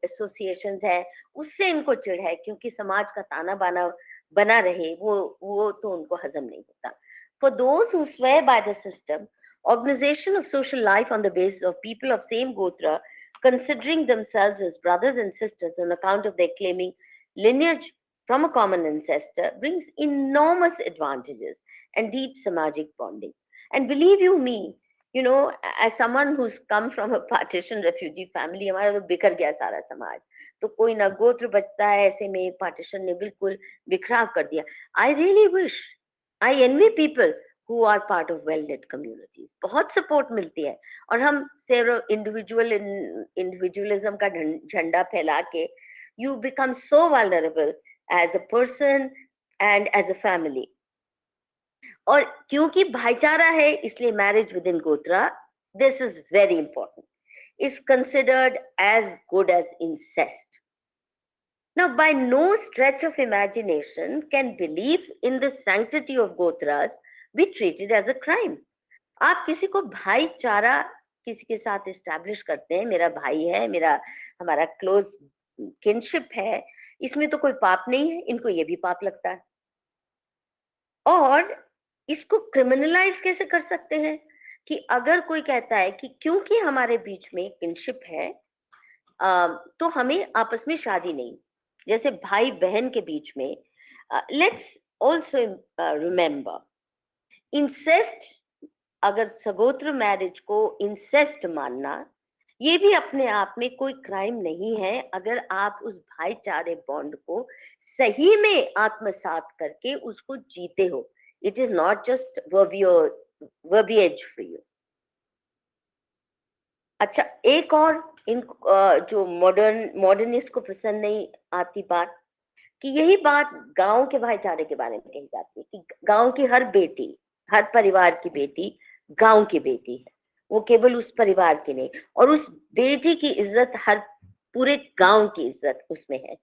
एसोसिएशंस है उससे इनको चिढ़ है, क्योंकि समाज का ताना बाना बना रहे वो तो उनको हजम नहीं होता. For those who swear by the system, organization of social life on the basis of people of same Gotra considering themselves as brothers and sisters on account of their claiming lineage from a common ancestor brings enormous advantages and deep samájic bonding. And believe you me, you know, as someone who's come from a partition refugee family, हमारा तो बिखर गया सारा समाज, तो कोई ना गोत्र बचता है, ऐसे में पार्टीशन ने बिल्कुल बिखराव कर दिया. I really wish, I envy people who are part of well-knit communities. बहुत सपोर्ट मिलती है और हम सिर्फ इंडिविजुअलिज्म का झंडा फैला के you become so vulnerable as a person and as a family. और क्योंकि भाईचारा है इसलिए marriage within Gotra, this is very important, is considered as good as incest. Now, by no stretch of imagination can belief in the sanctity of Gotras be treated as a crime. आप किसी को भाईचारा किसी के साथ establish करते हैं, मेरा भाई है, हमारा क्लोज किनशिप है, इसमें तो कोई पाप नहीं है. इनको ये भी पाप लगता है. और इसको क्रिमिनलाइज कैसे कर सकते हैं कि अगर कोई कहता है कि क्योंकि हमारे बीच में किनशिप है तो हमें आपस में शादी नहीं. जैसे भाई बहन के बीच में, लेट्स ऑल्सो रिमेम्बर इंसेस्ट, अगर सगोत्र मैरिज को इंसेस्ट मानना, ये भी अपने आप में कोई क्राइम नहीं है अगर आप उस भाईचारे बॉन्ड को सही में आत्मसात करके उसको जीते हो. It is not just verbiage for you. अच्छा, एक और इन जो मॉडर्निस्ट को पसंद नहीं आती बात, कि यही बात गांव के भाईचारे के बारे में कही जाती है कि गांव की हर बेटी, हर परिवार की बेटी गांव की बेटी है, वो केवल उस परिवार की नहीं, और उस बेटी की इज्जत हर पूरे गांव की इज्जत उसमें है.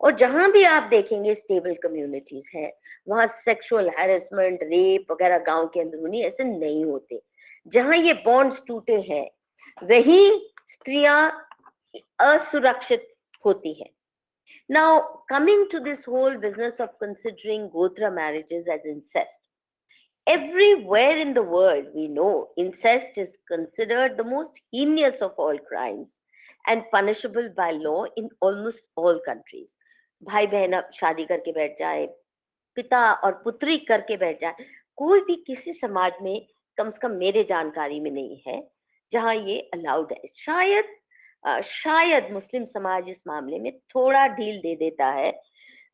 और जहां भी आप देखेंगे स्टेबल कम्युनिटीज है, वहां सेक्सुअल हैरेसमेंट, रेप वगैरह गांव के अंदरूनी ऐसे नहीं होते. जहां ये बॉन्ड्स टूटे हैं वही स्त्रियां असुरक्षित होती हैं. Now, coming to this whole business of considering Gotra marriages as incest, everywhere in the world we know incest is considered the most heinous of all crimes and punishable by law in almost all countries. भाई बहन अब शादी करके बैठ जाए, पिता और पुत्री करके बैठ जाए, कोई भी किसी समाज में, कम से कम मेरे जानकारी में नहीं है जहां ये अलाउड है. शायद मुस्लिम समाज इस मामले में थोड़ा ढील दे देता है.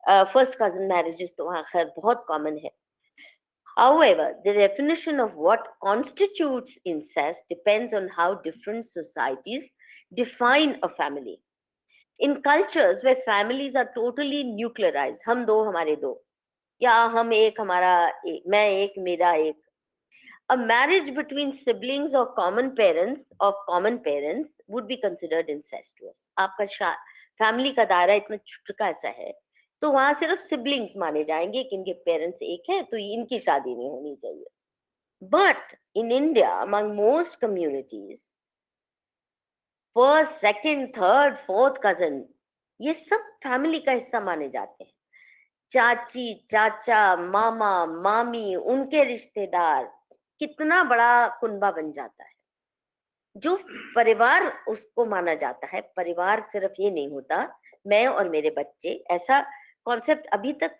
फर्स्ट कजन मैरिजेस तो वहाँ खैर बहुत कॉमन है. However, the definition of what constitutes incest depends on how different societies define a family. In cultures where families are totally nuclearized, हम दो हमारे दो, या हम एक हमारा एक, मैं एक मेरा एक, a marriage between siblings or common parents would be considered incestuous. आपका फैमिली का दायरा इतना छोटा सा है तो वहां सिर्फ सिबलिंग्स माने जाएंगे कि इनके पेरेंट्स एक है तो इनकी शादी नहीं होनी चाहिए. But in India among most communities first, second, third, fourth cousin ये सब फैमिली का हिस्सा माने जाते हैं. चाची, चाचा, मामा, मामी, उनके रिश्तेदार, कितना बड़ा कुनबा बन जाता है. जो परिवार उसको माना जाता है, परिवार सिर्फ ये नहीं होता मैं और मेरे बच्चे, ऐसा कॉन्सेप्ट अभी तक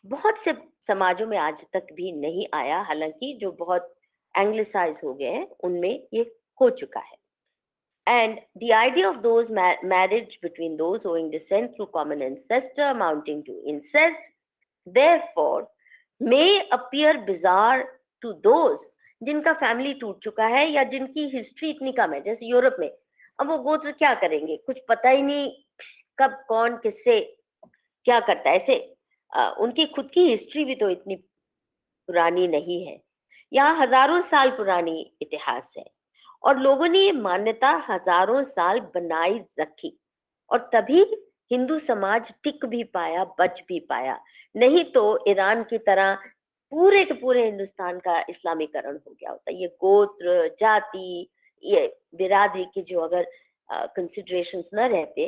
बहुत से समाजों में आज तक भी नहीं आया. हालांकि जो बहुत एंग्लिसाइज हो गए हैं उनमें ये हो चुका है. And the idea of those marriage between those owing descent through common ancestor amounting to incest, therefore, may appear bizarre to those जिनका फैमिली टूट चुका है या जिनकी हिस्ट्री इतनी कम है. जैसे यूरोप में अब वो गोत्र क्या करेंगे, कुछ पता ही नहीं कब कौन किससे क्या करता है. ऐसे उनकी खुद की हिस्ट्री भी तो इतनी पुरानी नहीं है. यहाँ हजारों साल पुरानी इतिहास है और लोगों ने ये मान्यता हजारों साल बनाई रखी और तभी हिंदू समाज टिक भी पाया, बच भी पाया. नहीं तो ईरान की तरह पूरे के पूरे हिंदुस्तान का इस्लामीकरण हो गया होता. ये गोत्र, जाति, ये बिरादरी के जो अगर कंसिडरेशंस न रहते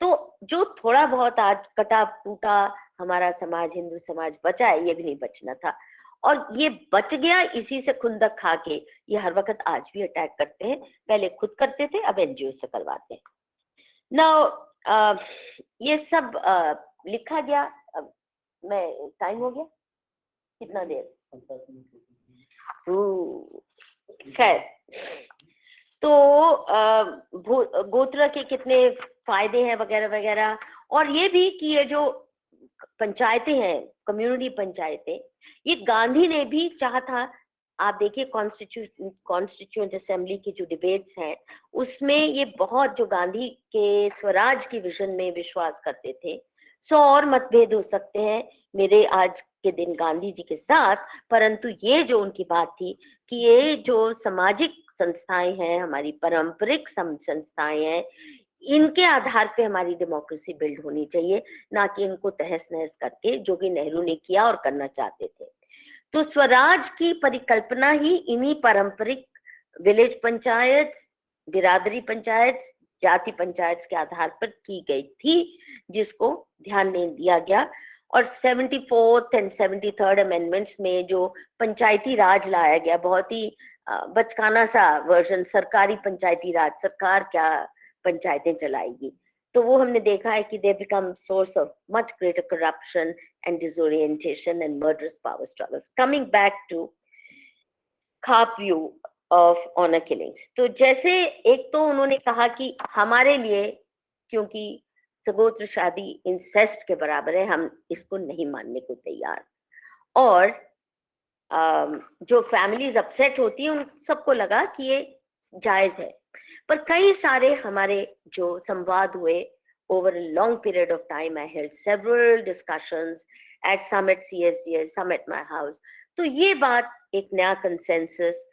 तो जो थोड़ा बहुत आज कटा टूटा हमारा समाज, हिंदू समाज बचा है, ये भी नहीं बचना था. और ये बच गया इसी से खुंदक खा के ये हर वक्त आज भी अटैक करते हैं. पहले खुद करते थे, अब एनजीओ से करवाते हैं. नाउ ये सब लिखा गया. अब मैं टाइम हो गया कितना देर, खैर. तो गोत्र के कितने फायदे हैं वगैरह वगैरह, और ये भी कि ये जो पंचायतें हैं, कम्युनिटी पंचायतें, ये गांधी ने भी चाहा था. आप देखिए कॉन्स्टिट्यूएंट असेंबली की जो डिबेट्स हैं उसमें ये बहुत, जो गांधी के स्वराज की विजन में विश्वास करते थे. 100 और मतभेद हो सकते हैं मेरे आज के दिन गांधी जी के साथ, परंतु ये जो उनकी बात थी कि ये जो सामाजिक संस्थाएं हैं, हमारी पारंपरिक संस्थाएं हैं, इनके आधार पे हमारी डेमोक्रेसी बिल्ड होनी चाहिए, ना कि इनको तहस नहस करके, जो कि नेहरू ने किया और करना चाहते थे. तो स्वराज की परिकल्पना ही इन्हीं पारंपरिक विलेज पंचायत, बिरादरी पंचायत, जाति पंचायत के आधार पर की गई थी, जिसको ध्यान नहीं दिया गया. और 74th and 73rd अमेंडमेंट्स में जो पंचायती राज लाया गया, बहुत ही बचकाना सा वर्जन, सरकारी पंचायती राज, सरकार क्या पंचायतें चलाएगी, तो वो हमने देखा है कि they become source of much greater corruption and disorientation and murderous power struggles. Coming back to khap view of honour killings, तो जैसे एक तो उन्होंने कहा कि हमारे लिए, क्योंकि सगोत्र शादी इंसेस्ट के बराबर है, हम इसको नहीं मानने को तैयार. और जो फैमिलीज अपसेट होती है उन सबको लगा कि ये जायज है. पर कई सारे हमारे जो संवाद हुए over a long period of time, I held several discussions at some at CSDS, some at my house. तो ये बात एक नया कंसेंसस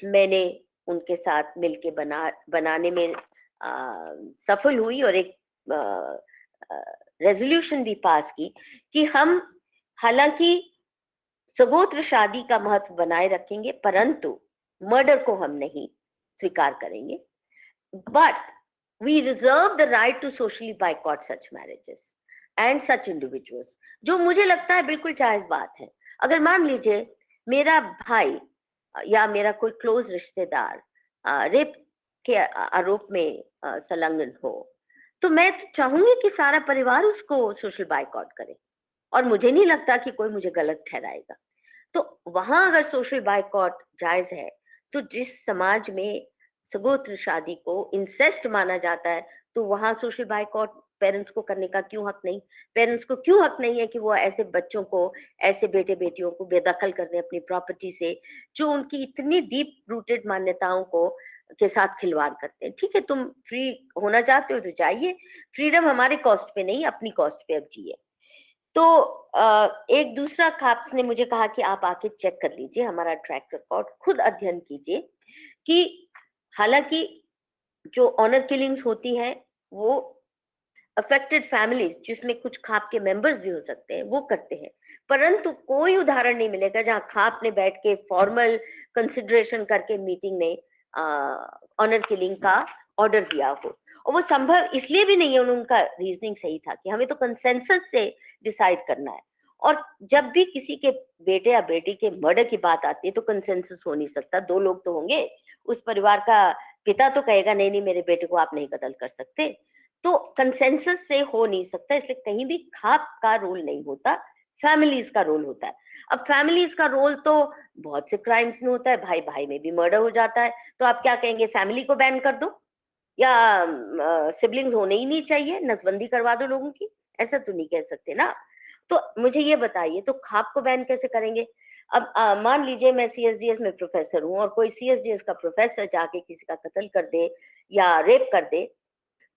मैंने उनके साथ मिलके बनाने में सफल हुई और एक रेजोल्यूशन भी पास की कि हम हालांकि सगोत्र शादी का महत्व बनाए रखेंगे, परंतु मर्डर को हम नहीं स्वीकार करेंगे. But we reserve the right to socially boycott such marriages and such individuals. जो मुझे लगता है बिल्कुल जायज बात है. अगर मान लीजिए मेरा भाई या मेरा कोई क्लोज रिश्तेदार रेप के आरोप में संलग्न हो, तो मैं चाहूंगी कि सारा परिवार उसको सोशल बायकॉट करे, और मुझे नहीं लगता कि कोई मुझे गलत ठहराएगा. तो वहां अगर सोशल बायकॉट जायज है, तो जिस समाज में सगोत्र शादी को इंसेस्ट माना जाता है, तो वहां सोशल बायकॉट पेरेंट्स को करने का क्यों हक नहीं? पेरेंट्स को क्यों हक नहीं है कि वो ऐसे बच्चों को, ऐसे बेटे बेटियों को बेदखल कर दें अपनी प्रॉपर्टी से, जो उनकी इतनी डीप रूटेड मान्यताओं को के साथ खिलवाड़ करते हैं? ठीक है, तुम फ्री होना चाहते हो तो जाइए, फ्रीडम हमारे कॉस्ट पे नहीं, अपनी कॉस्ट पे अब जिए. तो एक दूसरा खाप्स ने मुझे कहा कि आप आके चेक कर लीजिए हमारा ट्रैक रिकॉर्ड, खुद अध्ययन कीजिए कि हालांकि जो ऑनर किलिंग्स होती है वो अफेक्टेड फैमिलीज, जिसमें कुछ खाप के मेंबर्स भी हो सकते हैं, वो करते हैं, परंतु कोई उदाहरण नहीं मिलेगा जहां खाप ने बैठ के फॉर्मल कंसिडरेशन करके मीटिंग में ऑनर किलिंग का ऑर्डर दिया हो. और वो संभव इसलिए भी नहीं है, उनका रीजनिंग सही था कि हमें तो कंसेंसस से डिसाइड करना है, और जब भी किसी के बेटे या बेटी के मर्डर की बात आती है तो कंसेंसस हो नहीं सकता. दो लोग तो होंगे, उस परिवार का पिता तो कहेगा नहीं नहीं मेरे बेटे को आप नहीं कत्ल कर सकते, तो कंसेंसस से हो नहीं सकता. इसलिए कहीं भी खाप का रोल नहीं होता, फैमिलीज का रोल होता है. अब फैमिलीज का रोल तो बहुत से क्राइम्स में होता है, भाई भाई में भी मर्डर हो जाता है, तो आप क्या कहेंगे, फैमिली को बैन कर दो या सिबलिंग्स होने ही नहीं चाहिए, नसबंदी करवा दो लोगों की? ऐसा तो नहीं कह सकते ना. तो मुझे ये बताइए, तो खाप को बैन कैसे करेंगे? अब मान लीजिए मैं सीएसडीएस में प्रोफेसर हूँ और कोई सीएसडीएस का प्रोफेसर जाके किसी का कत्ल कर दे या रेप कर दे,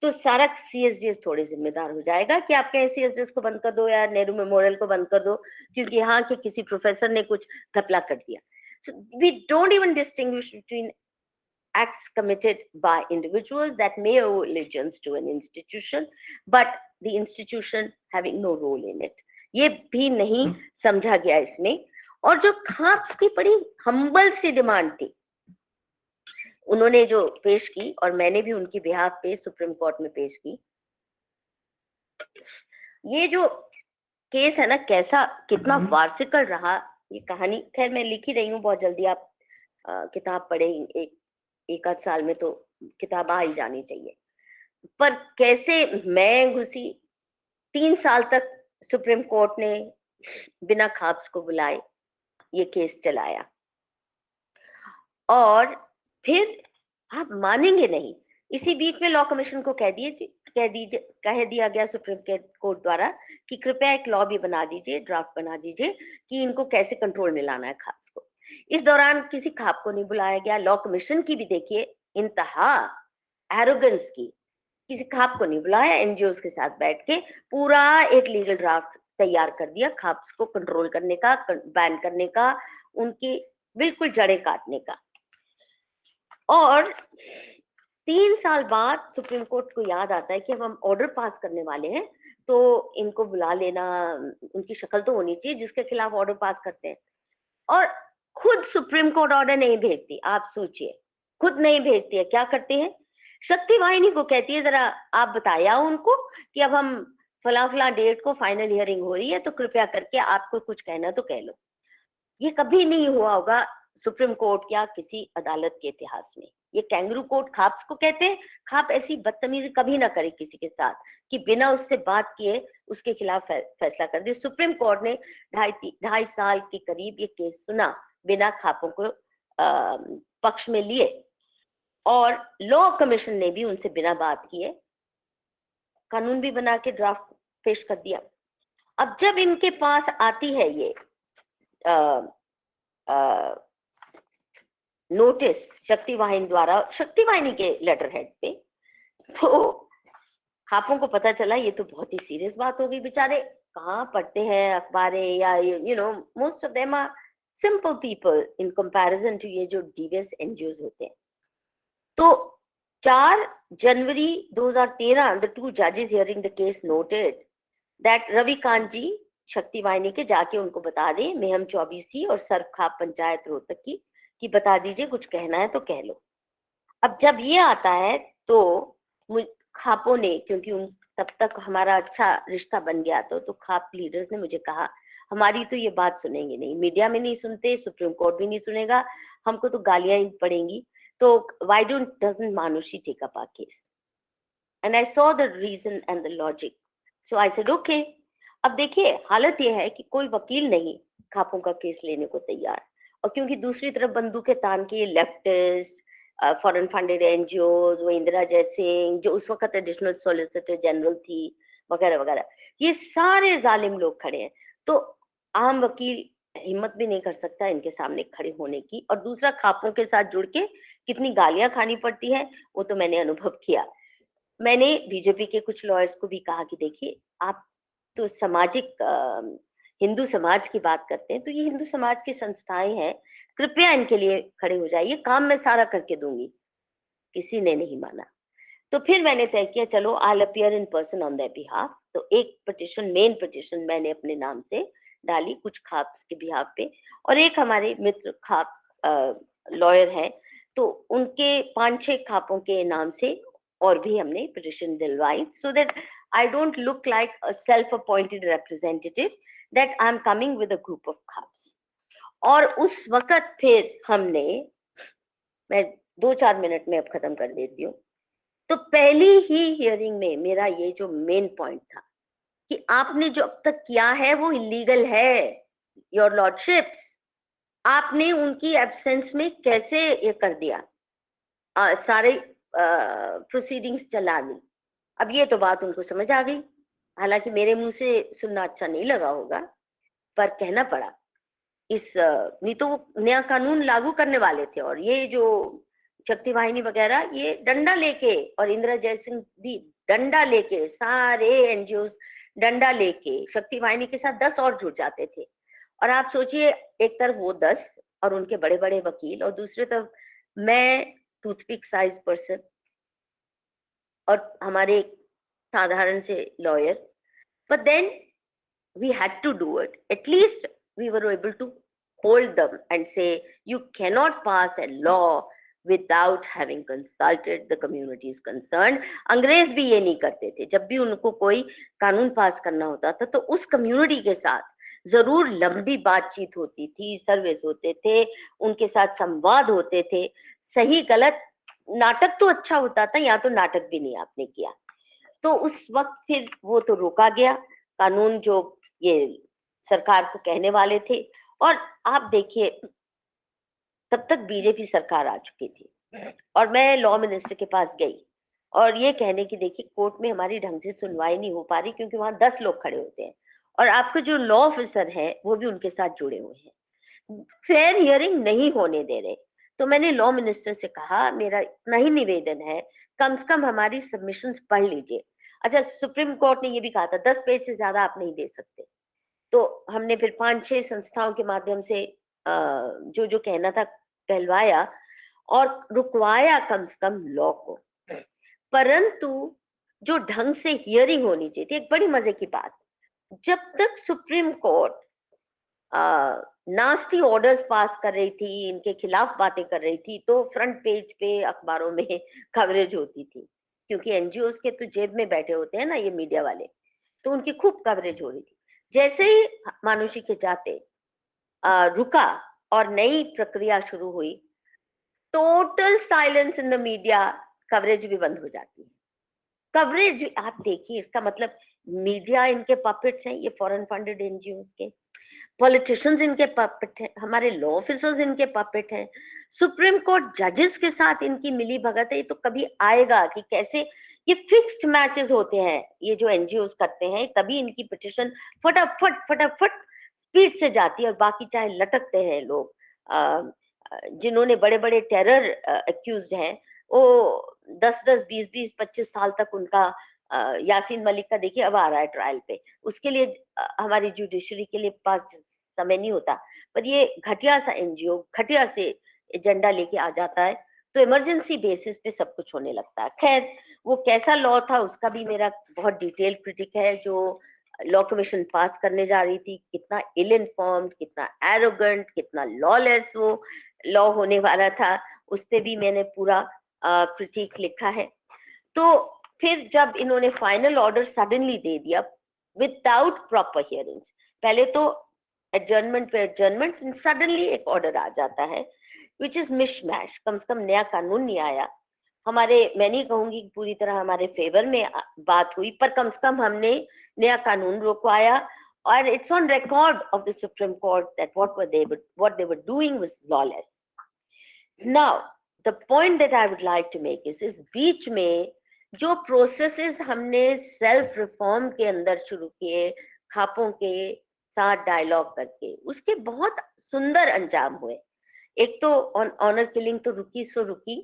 तो सारा सीएसडीएस थोड़े जिम्मेदार हो जाएगा कि आप कहें सीएसडीएस को बंद कर दो या नेहरू मेमोरियल को बंद कर दो क्योंकि यहाँ के किसी प्रोफेसर ने कुछ घपला कर दिया. So we don't even distinguish between acts committed by individuals that may owe allegiance to an institution, but the institution having no role in it. ये भी नहीं समझा गया इसमें. और जो खाप्स की बड़ी हम्बल सी डिमांड थी उन्होंने जो पेश की, और मैंने भी उनकी बिहाफ पे सुप्रीम कोर्ट में पेश की, ये जो केस है ना, कैसा कितना वार्सिकल रहा ये कहानी. खैर मैं लिख ही रही हूँ, बहुत जल्दी आप किताब पढ़े, एक आध साल में तो किताब आ ही जानी चाहिए. पर कैसे मैं घुसी, 3 साल तक सुप्रीम कोर्ट ने बिना खाप्स को बुलाए ये केस चलाया, और फिर आप मानेंगे नहीं, इसी बीच में लॉ कमीशन को कह दिया गया सुप्रीम कोर्ट द्वारा कि कृपया एक लॉ भी बना दीजिए, ड्राफ्ट बना दीजिए कि इनको कैसे कंट्रोल में लाना है खाप्स को. इस दौरान किसी खाप को नहीं बुलाया गया. लॉ कमीशन की भी देखिए इंतहा एरोगेंस की, किसी खाप को नहीं बुलाया, एनजीओ के साथ बैठ के पूरा एक लीगल ड्राफ्ट तैयार कर दिया खाप्स को कंट्रोल करने का, बैन करने का, उनकी बिल्कुल जड़ें काटने का. और 3 साल बाद सुप्रीम कोर्ट को याद आता है कि अब हम ऑर्डर पास करने वाले हैं, तो इनको बुला लेना, उनकी शक्ल तो होनी चाहिए जिसके खिलाफ ऑर्डर पास करते हैं. और खुद सुप्रीम कोर्ट ऑर्डर नहीं भेजती, आप सोचिए, खुद नहीं भेजती है. क्या करती है, शक्तिवाहिनी को कहती है जरा आप बताया उनको कि अब हम फला डेट को फाइनल हियरिंग हो रही है, तो कृपया करके आपको कुछ कहना तो कह लो. ये कभी नहीं हुआ होगा सुप्रीम कोर्ट या किसी अदालत के इतिहास में. ये कैंगरू कोर्ट खाप्स को कहते हैं। खाप ऐसी बदतमीजी कभी ना करे किसी के साथ कि बिना उससे बात किए उसके खिलाफ फैसला कर दे। सुप्रीम कोर्ट ने 2.5 साल के करीब ये केस सुना बिना खापों को पक्ष में लिए, और लॉ कमीशन ने भी उनसे बिना बात किए कानून भी बना के ड्राफ्ट पेश कर दिया। अब जब इनके पास आती है ये नोटिस शक्तिवाहिनी द्वारा, शक्तिवाहिनी के लेटर हेड पे, तो खापों को पता चला ये तो बहुत ही सीरियस बात हो गई। बेचारे कहाँ पढ़ते हैं अखबारें, या most of them are simple people in comparison to ये जो डीवियस एनजीओज होते हैं। तो 4 जनवरी 2013 द 2 जजेस hearing the case noted that Ravikant ji Shaktivahini के जाके उनको बता दें मेहम 24 और सर्व खाप पंचायत रोहतक की कि बता दीजिए कुछ कहना है तो कह लो। अब जब ये आता है तो खापों ने, क्योंकि तब तक हमारा अच्छा रिश्ता बन गया, तो खाप लीडर्स ने मुझे कहा हमारी तो ये बात सुनेंगे नहीं, मीडिया में नहीं सुनते, सुप्रीम कोर्ट भी नहीं सुनेगा, हमको तो गालियां ही पड़ेंगी, तो why doesn't Manushi take up our case. And I saw the reason and the logic, so I said okay. अब देखिए हालत ये है कि कोई वकील नहीं खापों का केस लेने को तैयार, और क्योंकि दूसरी तरफ बंदूकें तान के लेफ्टिस्ट फॉरेन फंडेड एनजीओ, वो इंदिरा जय सिंह जो उस वक्त एडिशनल सॉलिसिटर जनरल थी वगैरह वगैरह, ये सारे जालिम लोग खड़े हैं। तो आम वकील हिम्मत भी नहीं कर सकता इनके सामने खड़े होने की, और दूसरा खापों के साथ जुड़ के कितनी गालियां खानी पड़ती है वो तो मैंने अनुभव किया। मैंने बीजेपी के कुछ लॉयर्स को भी कहा कि देखिए आप तो सामाजिक हिंदू समाज की बात करते हैं, तो ये हिंदू समाज की संस्थाएं हैं, कृपया इनके लिए खड़े हो जाइए, काम मैं सारा करके दूंगी। किसी ने नहीं माना। तो फिर मैंने तय किया चलो I will appear in person on their behalf. तो एक पिटीशन, मेन पिटीशन मैंने अपने नाम से डाली कुछ खाप के बिहाफ पे, और एक हमारे मित्र खाप लॉयर हैं तो उनके 5-6 खापों के नाम से और भी हमने पिटीशन दिलवाई, so that I don't look like a self appointed representative, that I am coming with a group of khaps. और उस वक्त फिर हमने, मैं 2-4 मिनट में अब खत्म कर देती हूँ, तो पहली ही हियरिंग में मेरा ये जो मेन पॉइंट था कि आपने जो अब तक किया है वो इलीगल है, योर लॉर्डशिप्स, आपने उनकी एब्सेंस में कैसे ये कर दिया, सारे प्रोसीडिंग्स चला दी। अब ये तो बात उनको समझ आ गई, हालांकि मेरे मुंह से सुनना अच्छा नहीं लगा होगा, पर कहना पड़ा। नहीं तो वो नया कानून लागू करने वाले थे, और ये जो शक्तिवाहिनी वगैरह ये डंडा लेके, और इंदिरा जय सिंह भी डंडा लेके, सारे एनजीओ डंडा लेके शक्तिवाहिनी के साथ 10 और जुड़ जाते थे। और आप सोचिए एक तरफ वो 10 और उनके बड़े बड़े वकील, और दूसरी तरफ मैं टूथपिक साइज पर्सन और हमारे साधारण से lawyer, but then we had to do it. At least we were able to hold them and say you cannot pass a law without having consulted the communities concerned. अंग्रेज भी ये नहीं करते थे, जब भी उनको कोई कानून पास करना होता था तो उस कम्युनिटी के साथ जरूर लंबी बातचीत होती थी, सर्वेस होते थे, उनके साथ संवाद होते थे, सही गलत नाटक तो अच्छा होता था, या तो नाटक भी नहीं आपने किया। तो उस वक्त फिर वो तो रोका गया कानून जो ये सरकार को कहने वाले थे। और आप देखिए तब तक बीजेपी सरकार आ चुकी थी, और मैं लॉ मिनिस्टर के पास गई और ये कहने की देखिए कोर्ट में हमारी ढंग से सुनवाई नहीं हो पा रही क्योंकि वहां 10 लोग खड़े होते हैं, और आपके जो लॉ ऑफिसर है वो भी उनके साथ जुड़े हुए हैं, फेयर हियरिंग नहीं होने दे रहे। तो मैंने लॉ मिनिस्टर से कहा मेरा इतना ही निवेदन है, कम से कम हमारी सबमिशंस पढ़ लीजिए। अच्छा, सुप्रीम कोर्ट ने ये भी कहा था 10 पेज से ज्यादा आप नहीं दे सकते। तो हमने फिर 5-6 संस्थाओं के माध्यम से जो जो कहना था कहलवाया और रुकवाया कम से कम लॉ को। परंतु जो ढंग से हियरिंग होनी चाहिए थी, एक बड़ी मजे की बात, जब तक supreme court nasty orders pass कर रही थी, इनके खिलाफ बातें कर रही थी, तो फ्रंट पेज पे अखबारों में कवरेज होती थी, क्योंकि एनजीओ के तो जेब में बैठे होते हैं ना ये मीडिया वाले, तो उनकी खूब कवरेज हो रही थी। जैसे ही मानुषी के जाते रुका और नई प्रक्रिया शुरू हुई, total silence in the media, coverage भी बंद हो जाती है। कवरेज आप देखिए, इसका मतलब मीडिया इनके पपेट्स हैं, ये फॉरेन फंडेड एनजीओ के, पॉलिटिशियंस इनके पपेट हैं, हमारे लॉ ऑफिसर्स इनके पपेट हैं, सुप्रीम कोर्ट जजेस के साथ इनकी मिली भगत है। ये तो कभी आएगा कि कैसे ये फिक्स्ड मैचेस होते हैं, ये जो एनजीओ करते हैं, तभी इनकी पिटिशन फटाफट फटाफट स्पीड से जाती है, और बाकी चाहे लटकते हैं लोग। जिन्होंने बड़े बड़े टेरर एक्यूज्ड हैं, वो 10-10, 20-20, 25 साल तक उनका, यासीन मलिक का देखिए अब आ रहा है ट्रायल पे, उसके लिए हमारी जुडिशरी के लिए पास समय नहीं होता, पर ये घटिया सा एनजीओ घटिया से एजेंडा लेके आ जाता है, तो इमरजेंसी बेसिस पे सब कुछ होने लगता है। खैर, वो कैसा लॉ था उसका भी मेरा बहुत डिटेल क्रिटिक है, जो लॉ कमीशन पास करने जा रही थी, कितना इल इन्फॉर्म्ड, कितना एरोगेंट, कितना लॉलेस वो लॉ होने वाला था, उस पे भी मैंने पूरा क्रिटिक लिखा है। तो फिर जब इन्होंने फाइनल ऑर्डर सडनली दे दिया विदाउट प्रॉपर हियरिंग्स, पहले तो एडजर्नमेंट पे एडजर्नमेंट, सडनली एक ऑर्डर आ जाता है विच इज मिशमैश। कम से कम नया कानून नहीं आया हमारे, मैं नहीं कहूंगी पूरी तरह हमारे फेवर में बात हुई, पर कम से कम हमने नया कानून रोकवाया, और it's on record of the supreme court that what they were doing was lawless. Now the point that I would like to make is, इस बीच में जो प्रोसेसेस हमने सेल्फ रिफॉर्म के अंदर शुरू किए, खापों के साथ डायलॉग करके, उसके बहुत सुंदर अंजाम हुए। एक तो ऑनर किलिंग तो रुकी सो रुकी,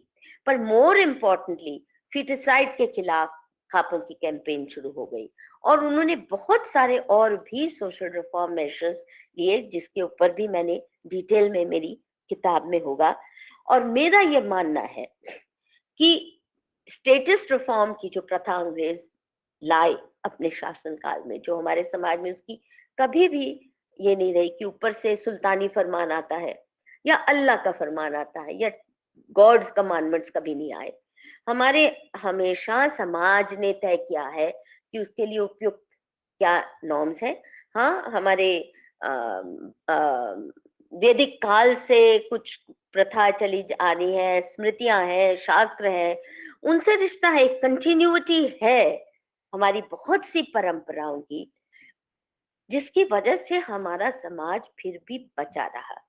पर मोर इम्पोर्टेंटली फीटिसाइड के खिलाफ खापों की कैंपेन शुरू हो गई, और उन्होंने बहुत सारे और भी सोशल रिफॉर्म मेजर्स लिए, जिसके ऊपर भी मैंने डिटेल में मेरी किताब में होगा। और मेरा ये मानना है कि स्टेटस रिफॉर्म की जो प्रथा अंग्रेज लाए अपने शासनकाल में, जो हमारे समाज में उसकी कभी भी ये नहीं रही कि ऊपर से सुल्तानी फरमान आता है या अल्लाह का फरमान आता है या गॉड्स कमांडमेंट्स कभी नहीं आए। हमारे हमेशा समाज ने तय किया है कि उसके लिए उपयुक्त क्या नॉर्म्स है। हाँ, हमारे वैदिक काल से कुछ प्रथा चली आ रही है, स्मृतियां हैं, शास्त्र है, उनसे रिश्ता है, कंटिन्यूटी है हमारी बहुत सी परंपराओं की, जिसकी वजह से हमारा समाज फिर भी बचा रहा।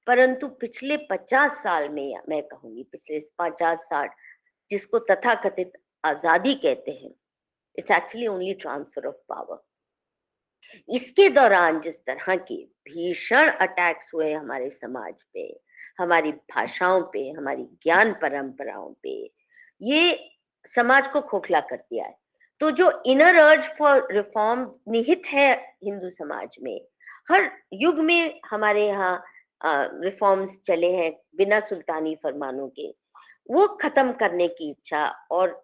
परंतु पिछले 50 साल में, मैं कहूंगी पिछले 50-60, जिसको तथाकथित आजादी कहते हैं, it's actually only transfer of power. इसके दौरान जिस तरह के भीषण अटैक्स हुए हमारे समाज पे, हमारी भाषाओं पे, हमारी ज्ञान परंपराओं पे, ये समाज को खोखला कर दिया है। तो जो इनर अर्ज फॉर रिफॉर्म निहित है हिंदू समाज में, हर युग में हमारे यहाँ रिफॉर्म्स चले हैं बिना सुल्तानी फरमानों के, वो खत्म करने की इच्छा, और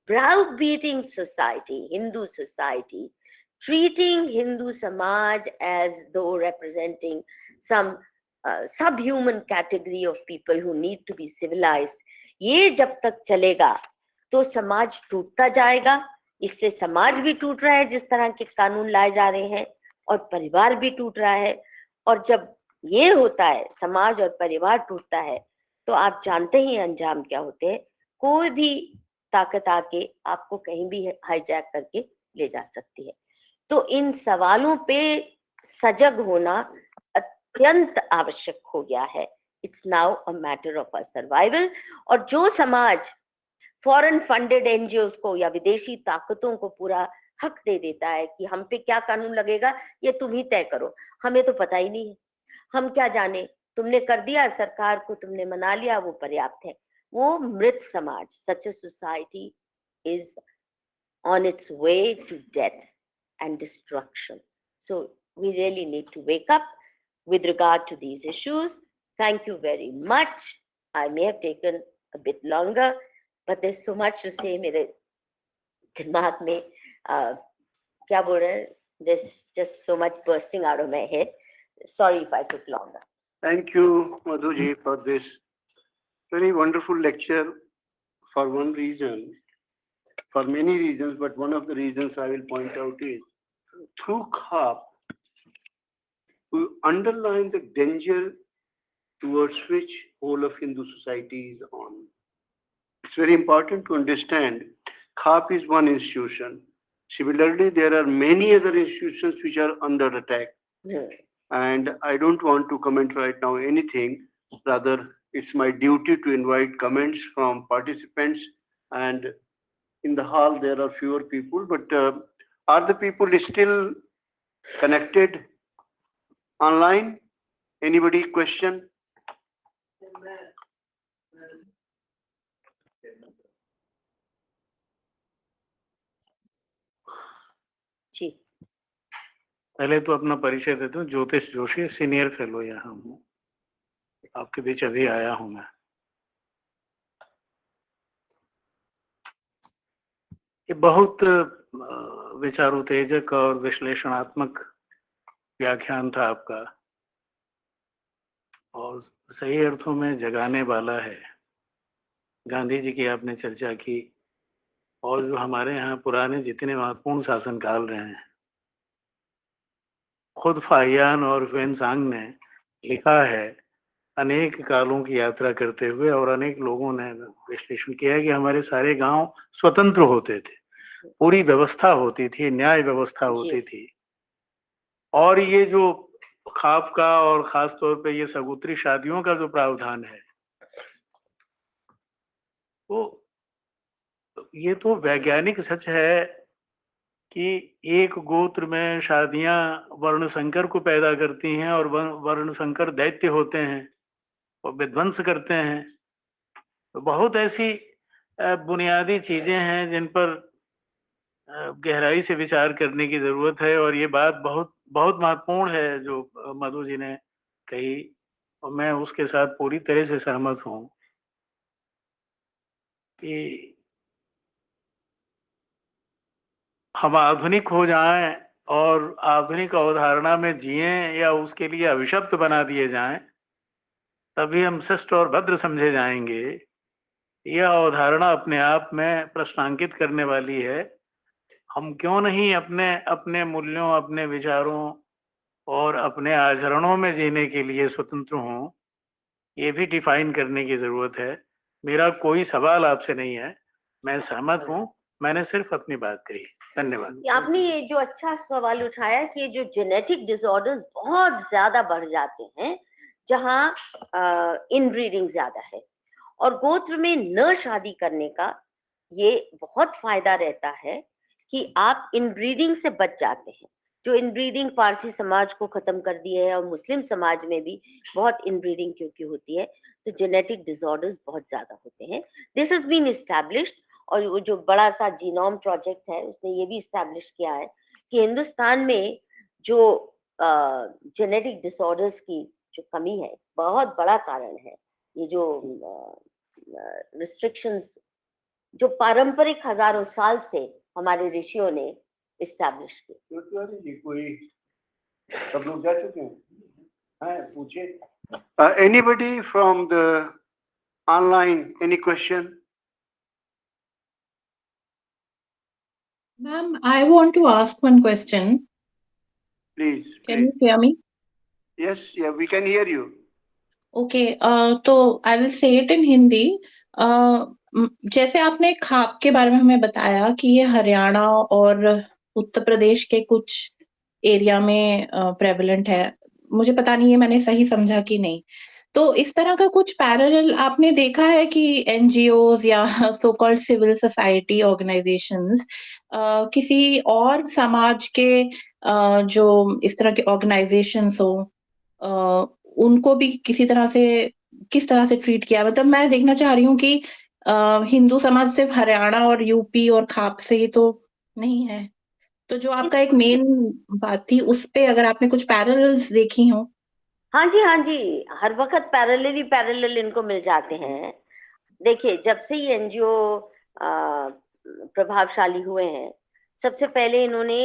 browbeating society, Hindu society, treating Hindu Samaj as though representing some subhuman category of people who need to be civilized, ये जब तक चलेगा तो समाज टूटता जाएगा। इससे समाज भी टूट रहा है जिस तरह के कानून लाए जा रहे हैं, और परिवार भी टूट रहा है। और जब ये होता है, समाज और परिवार टूटता है, तो आप जानते ही अंजाम क्या होते हैं। कोई भी ताकत आके आपको कहीं भी हाईजैक करके ले जा सकती है। तो इन सवालों पे सजग होना अत्यंत आवश्यक हो गया है। It's now a matter of a survival. और जो समाज फॉरेन फंडेड एनजीओ को या विदेशी ताकतों को पूरा हक दे देता है कि हम पे क्या कानून लगेगा ये तुम ही तय करो, हमें तो पता ही नहीं है, हम क्या जाने, तुमने कर दिया, सरकार को तुमने मना लिया, वो पर्याप्त है, वो मृत समाज, such a society is on its way to death and destruction. So we really need to wake up with regard to these issues. Thank you very much. I may have taken a bit longer, but there's so much to say. मेरे दिमाग में क्या बोल रहे हैं, there's just so much bursting out of my head. Sorry if I took longer. Thank you, Madhu ji, for this very wonderful lecture. For one reason, for many reasons, but one of the reasons I will point out is through Khap, we underline the danger towards which whole of Hindu society is on. It's very important to understand Khap is one institution. Similarly, there are many other institutions which are under attack. Hmm. And I don't want to comment right now anything. Rather, it's my duty to invite comments from participants. And in the hall, there are fewer people, but are the people still connected online? Anybody question? जी, पहले तो अपना परिचय देता हूँ। ज्योतिष Joshi, senior fellow यहाँ हूँ, आपके बीच अभी आया हूँ मैं। ये बहुत विचारोत्तेजक और विश्लेषणात्मक व्याख्यान था आपका, और सही अर्थों में जगाने वाला है। गांधी जी की आपने चर्चा की, और जो हमारे यहाँ पुराने जितने महत्वपूर्ण शासनकाल रहे हैं, खुद फाहियान और ह्वेनसांग ने लिखा है, अनेक कालों की यात्रा करते हुए, और अनेक लोगों ने विश्लेषण किया है कि हमारे सारे गांव स्वतंत्र होते थे, पूरी व्यवस्था होती थी, न्याय व्यवस्था होती थी। और ये जो खाप का और खास तौर पे ये सगोत्री शादियों का जो प्रावधान है, तो ये तो वैज्ञानिक सच है कि एक गोत्र में शादियां वर्ण संकर को पैदा करती हैं, और वर्ण संकर दैत्य होते हैं और विध्वंस करते हैं। तो बहुत ऐसी बुनियादी चीजें हैं जिन पर गहराई से विचार करने की जरूरत है, और ये बात बहुत बहुत महत्वपूर्ण है जो मधु जी ने कही, और मैं उसके साथ पूरी तरह से सहमत हूँ कि हम आधुनिक हो जाएं और आधुनिक अवधारणा में जिएं, या उसके लिए अभिशप्त बना दिए जाएं, तभी हम शिष्ट और भद्र समझे जाएंगे। यह अवधारणा अपने आप में प्रश्नांकित करने वाली है। हम क्यों नहीं अपने अपने मूल्यों, अपने विचारों और अपने आचरणों में जीने के लिए स्वतंत्र हों, ये भी डिफाइन करने की जरूरत है। मेरा कोई सवाल आपसे नहीं है, मैं सहमत हूँ, मैंने सिर्फ अपनी बात कही। धन्यवाद। आपने ये जो अच्छा सवाल उठाया कि ये जो जेनेटिक डिसऑर्डर्स बहुत ज्यादा बढ़ जाते हैं जहाँ इनब्रीडिंग ज्यादा है, और गोत्र में न शादी करने का ये बहुत फायदा रहता है कि आप इनब्रीडिंग से बच जाते हैं। जो इनब्रीडिंग पारसी समाज को खत्म कर दिया है, और मुस्लिम समाज में भी बहुत इनब्रीडिंग क्योंकि होती है, तो जेनेटिक डिसऑर्डर्स बहुत ज्यादा होते हैं। दिस हैज बीन एस्टैब्लिश्ड, और वो जो बड़ा सा जीनोम प्रोजेक्ट है उसने ये भी एस्टैब्लिश किया है कि हिंदुस्तान में जो जेनेटिक डिसऑर्डर्स की जो कमी है, बहुत बड़ा कारण है ये जो रिस्ट्रिक्शंस जो पारंपरिक हजारों साल से हमारे ऋषियों ने एस्टैब्लिश की। कोई सब लोग जा चुके हैं, पूछिए। Anybody from the online, any question? Ma'am, I want to ask one question. Please. Can you hear me? Yes, yeah, we can hear you. Okay, तो I will say it in Hindi. जैसे आपने खाप के बारे में हमें बताया कि ये हरियाणा और उत्तर प्रदेश के कुछ एरिया में प्रेवलेंट है, मुझे पता नहीं है मैंने सही समझा कि नहीं। तो इस तरह का कुछ पैरेलल आपने देखा है कि एनजीओज या so called civil society organisations किसी और समाज के जो इस तरह के ऑर्गेनाइजेशंस हो उनको भी किस तरह से ट्रीट किया? मतलब मैं देखना चाह रही हूँ कि हिंदू समाज सिर्फ हरियाणा और यूपी और खाप से ही तो नहीं है, तो जो आपका एक मेन बात थी उस पे अगर आपने कुछ पैरेलल्स देखी हो। हाँ जी, हर वक्त पैरेलल इनको मिल जाते हैं। देखिए, जब से ये एनजीओ प्रभावशाली हुए हैं, सबसे पहले इन्होंने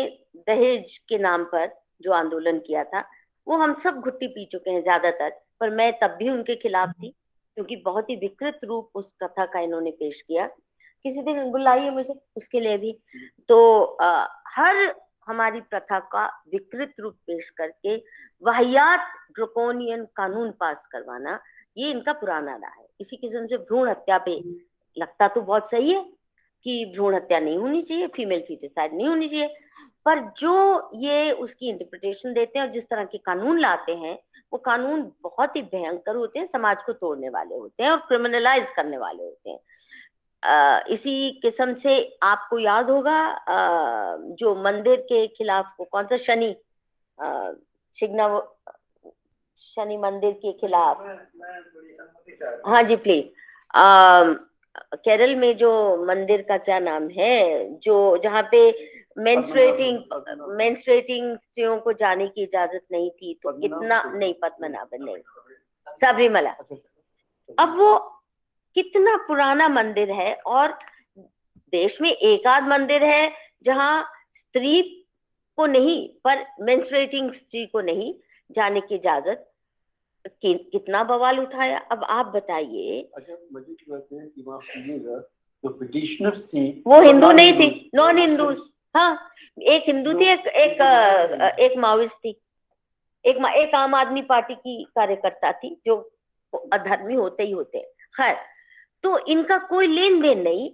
दहेज के नाम पर जो आंदोलन किया था, वो हम सब घुट्टी पी चुके हैं ज्यादातर, पर मैं तब भी उनके खिलाफ थी, क्योंकि बहुत ही विकृत रूप उस कथा का इन्होंने पेश किया। किसी दिन बुलाइए मुझे उसके लिए भी। तो हर हमारी प्रथा का विकृत रूप पेश करके वाहियात ड्रकोनियन कानून पास करवाना, ये इनका पुराना रहा है। इसी किस्म से भ्रूण हत्या पे लगता तो बहुत सही है कि भ्रूण हत्या नहीं होनी चाहिए, फीमेल फीटिसाइड नहीं होनी चाहिए, पर जो ये उसकी इंटरप्रिटेशन देते हैं और जिस तरह के कानून लाते हैं, वो कानून बहुत ही भयंकर होते हैं, समाज को तोड़ने वाले होते हैं और क्रिमिनलाइज करने वाले होते हैं। इसी किस्म से आपको याद होगा जो मंदिर के खिलाफ को कौन सा शनि मंदिर के खिलाफ, हाँ जी प्लीज, केरल में जो मंदिर का क्या नाम है, जो जहाँ पे मेंस्ट्रुएटिंग स्त्रियों को जाने की इजाजत नहीं थी, तो कितना, नहीं पद्मनाभन नहीं, सबरीमला। अब वो कितना पुराना मंदिर है, और देश में एक आध मंदिर है जहां स्त्री को नहीं, पर मेंस्ट्रुएटिंग स्त्री को नहीं जाने की इजाजत, कितना बवाल उठाया। अब आप बताइए। अच्छा, मुझे की बात है कि माफ कीजिएगा, जो पिटिशनर्स थी वो हिंदू नहीं थी, नॉन हिंदूज। हाँ, एक हिंदू थी, एक माओइस्ट थी, एक आम आदमी पार्टी की कार्यकर्ता थी, जो अधर्मी होते ही होते हैं। खैर, तो इनका कोई लेन देन नहीं,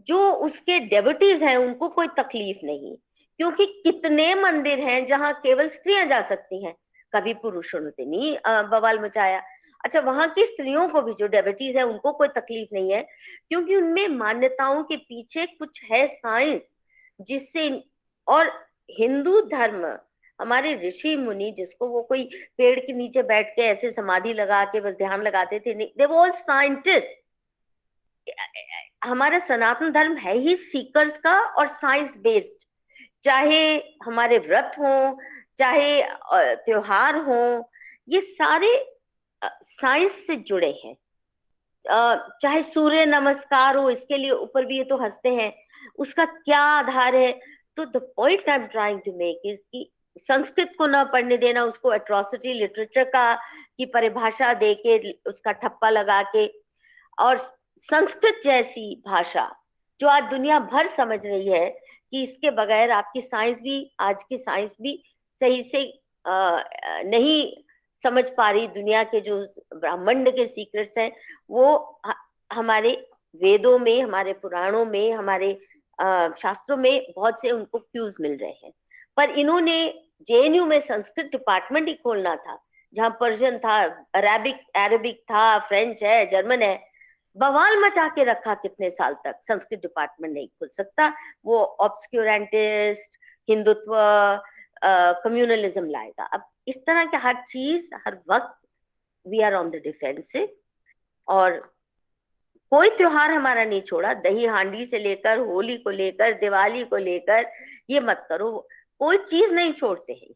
जो उसके डेवोटीज हैं उनको कोई तकलीफ नहीं, क्योंकि कितने मंदिर हैं जहां केवल स्त्रियां जा सकती हैं, कभी पुरुषों ने नहीं बवाल मचाया। अच्छा, वहां की स्त्रियों को भी, जो डेवोटीज है, उनको कोई तकलीफ नहीं है, क्योंकि उनमें मान्यताओं के पीछे कुछ है साइंस, जिससे, और हिंदू धर्म, हमारे ऋषि मुनि, जिसको वो कोई पेड़ के नीचे बैठ के ऐसे समाधि लगा के बस ध्यान लगाते थे, नहीं, दे वर ऑल साइंटिस्ट। हमारा सनातन धर्म है ही सीकर्स का और साइंस बेस्ड। चाहे हमारे व्रत हो, चाहे त्योहार हो, ये सारे साइंस से जुड़े हैं। चाहे सूर्य नमस्कार हो, इसके लिए ऊपर भी ये तो हंसते हैं, उसका क्या आधार है। तो the point I am trying to make is कि संस्कृत को ना पढ़ने देना, उसको एट्रोसिटी लिटरेचर का की परिभाषा देके, उसका ठप्पा लगा के, और संस्कृत जैसी भाषा जो आज दुनिया भर समझ रही है कि इसके बगैर आपकी साइंस भी, आज की साइंस भी सही से नहीं समझ पा रही। दुनिया के जो ब्रह्मांड के सीक्रेट्स हैं, वो हमारे वेदों में, हमारे पुराणों में, हमारे शास्त्रों में बहुत से उनको क्यूज मिल रहे हैं। पर इन्होंने जेएनयू में संस्कृत डिपार्टमेंट ही खोलना था, जहाँ पर्शियन था, अरेबिक था, फ्रेंच है, जर्मन है, बवाल मचा के रखा कितने साल तक। संस्कृत डिपार्टमेंट नहीं खुल सकता, वो ऑब्सक्यूरेंटिस्ट, हिंदुत्व, कम्युनलिज्म लाएगा। अब इस तरह के हर चीज, हर वक्त we are on the defensive, और कोई त्योहार हमारा नहीं छोड़ा, दही हांडी से लेकर, होली को लेकर, दिवाली को लेकर, ये मत करो, कोई चीज नहीं छोड़ते हैं।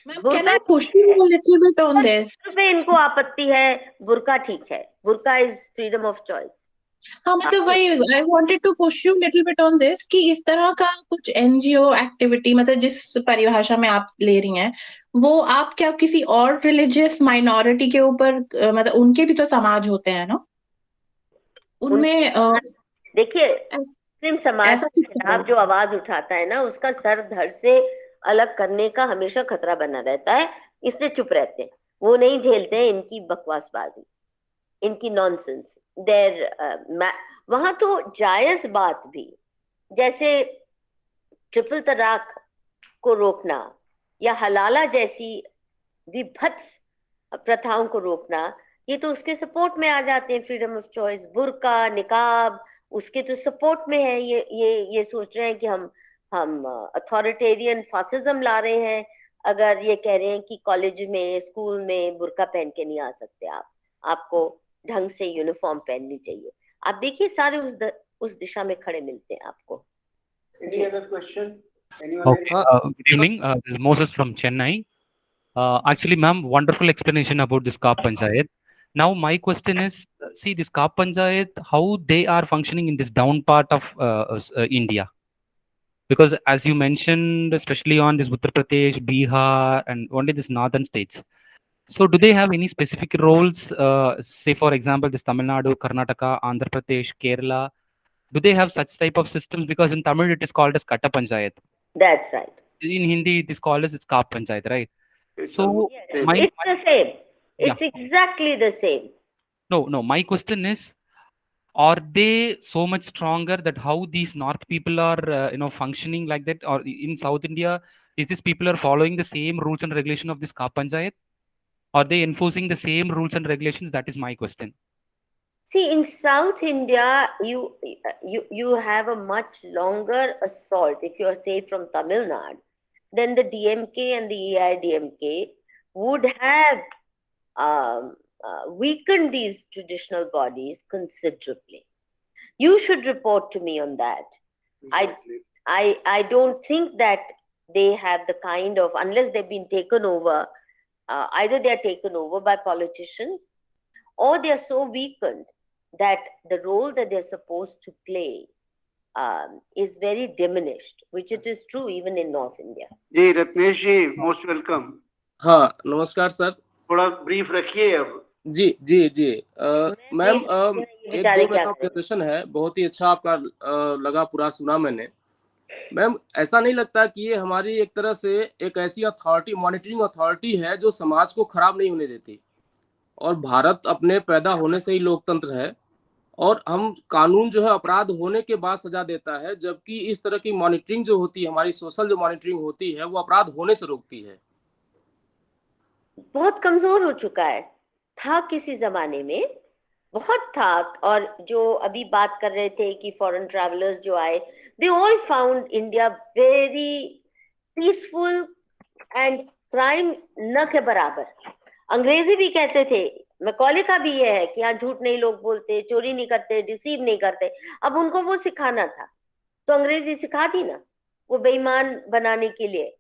Ma'am, can I push you a little bit on this? पे इनको आपत्ति है, बुर्का ठीक है, बुर्का इज फ्रीडम ऑफ चॉइस। हाँ, मतलब वही I wanted to push you little bit on this कि इस तरह का कुछ NGO एक्टिविटी, मतलब जिस परिभाषा में आप ले रही हैं, वो आप क्या किसी और रिलीजियस माइनॉरिटी के ऊपर, मतलब उनके भी तो समाज होते हैं ना, उनमें देखिए, मुस्लिम समाज के खिलाफ जो आवाज उठाता है ना, उसका सर धड़ से अलग करने का हमेशा खतरा बना रहता है, इसलिए चुप रहते हैं, वो नहीं झेलते हैं इनकी बकवासबाजी, इनकी नॉनसेंस। वहां तो जायज बात भी, जैसे ट्रिपल तलाक को रोकना या हलाला जैसी विभत्स प्रथाओं को रोकना, ये तो उसके सपोर्ट में आ जाते हैं, फ्रीडम ऑफ चॉइस। बुर्का, निकाब, उसके तो सपोर्ट में है। ये सोच रहे हैं कि हम अथॉरिटेरियन फासिज्म ला रहे हैं, अगर ये कह रहे हैं कि कॉलेज में, स्कूल में बुर्का पहन के नहीं आ सकते आप, आपको ढंग से यूनिफॉर्म पहननी चाहिए। आप देखिए, सारे उस दिशा में खड़े मिलते हैं आपको। Any other question? Okay. Good evening. This is Moses from Chennai. Actually, ma'am, wonderful explanation about this Khap Panchayat. Now, my question is, see this Khap Panchayat, how they are functioning in this down part of India? Because as you mentioned, especially on this Uttar Pradesh, Bihar, and only this northern states. So, do they have any specific roles? Say, for example, this Tamil Nadu, Karnataka, Andhra Pradesh, Kerala. Do they have such type of systems? Because in Tamil it is called as Khap Panchayat. That's right. In Hindi it is called as Khap Panchayat, right? So yes, it's the same. It's exactly the same. No. My question is, are they so much stronger that how these North people are, functioning like that? Or in South India, is these people are following the same rules and regulation of this Khap Panchayat? Are they enforcing the same rules and regulations? That is my question. See, in South India, you have a much longer assault. If you are, say, from Tamil Nadu, then the DMK and the AIDMK would have weakened these traditional bodies considerably. You should report to me on that. Exactly. I don't think that they have the kind of, unless they've been taken over, either they are taken over by politicians or they are so weakened that the role that they're supposed to play is very diminished, which it is true even in North India. जी Ratnesh ji, most welcome. हाँ नमस्कार sir. थोड़ा brief रखिए अब. जी जी जी ma'am ये एक बेचारे दो क्या मेरा करें? ऑब्जर्वेशन है. बहुत ही अच्छा आपका लगा, पूरा सुना मैंने. मैम ऐसा नहीं लगता कि ये हमारी एक तरह से एक ऐसी अथॉरिटी, मॉनिटरिंग अथॉरिटी है जो समाज को खराब नहीं होने देती? और भारत अपने पैदा होने से ही लोकतंत्र है और हम कानून जो है अपराध होने के बाद सजा देता है, जबकि इस तरह की मॉनिटरिंग जो होती है, हमारी सोशल जो मॉनिटरिंग होती है, वो अपराध होने से रोकती है. बहुत कमजोर हो चुका है. था किसी जमाने में, बहुत था. और जो अभी बात कर रहे थे कि फॉरेन ट्रैवलर्स जो आए, they all found India very peaceful and crime न के बराबर. अंग्रेजी भी कहते थे, मैकॉले का भी ये है कि यहाँ झूठ नहीं लोग बोलते, चोरी नहीं करते, डिसीव नहीं करते. अब उनको वो सिखाना था तो अंग्रेजी सिखा दी ना, वो बेईमान बनाने के लिए.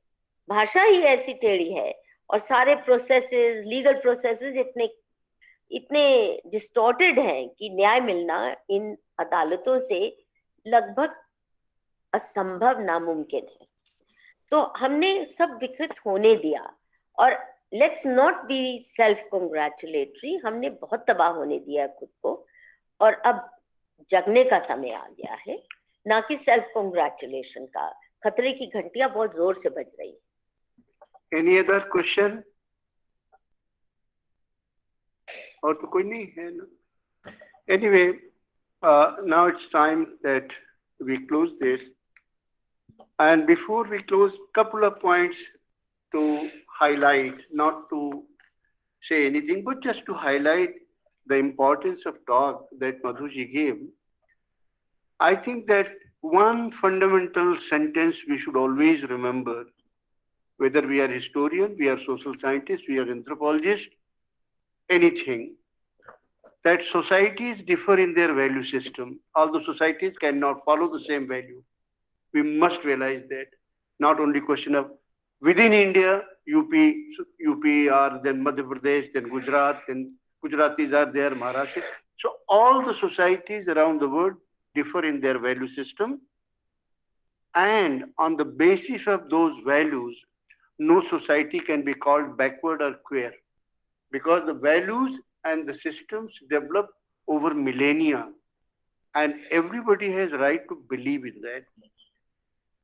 भाषा ही ऐसी टेढ़ी है और सारे प्रोसेसेस, लीगल प्रोसेसेस इतने डिस्टॉर्टेड हैं कि न्याय मिलना इन अदालतों से लगभग असंभव, नामुमकिन है. तो हमने सब विकृत होने दिया. और let's not be self congratulatory. हमने बहुत तबाह होने दिया खुद को और अब जगने का समय आ गया है, ना कि सेल्फ कंग्रेचुलेशन का. खतरे की घंटियां बहुत जोर से बज रही है. Any other question? और तो कोई नहीं है ना. Anyway, now it's time that we close this. And before we close, couple of points to highlight, not to say anything, but just to highlight the importance of talk that Madhuji gave. I think that one fundamental sentence we should always remember, whether we are historian, we are social scientists, we are anthropologists, anything, that societies differ in their value system. Although societies cannot follow the same value, we must realize that. Not only question of within India, UP are then Madhya Pradesh, then Gujarat, then Gujaratis are there, Maharashtra. So all the societies around the world differ in their value system. And on the basis of those values, no society can be called backward or queer, because the values and the systems develop over millennia, and everybody has right to believe in that.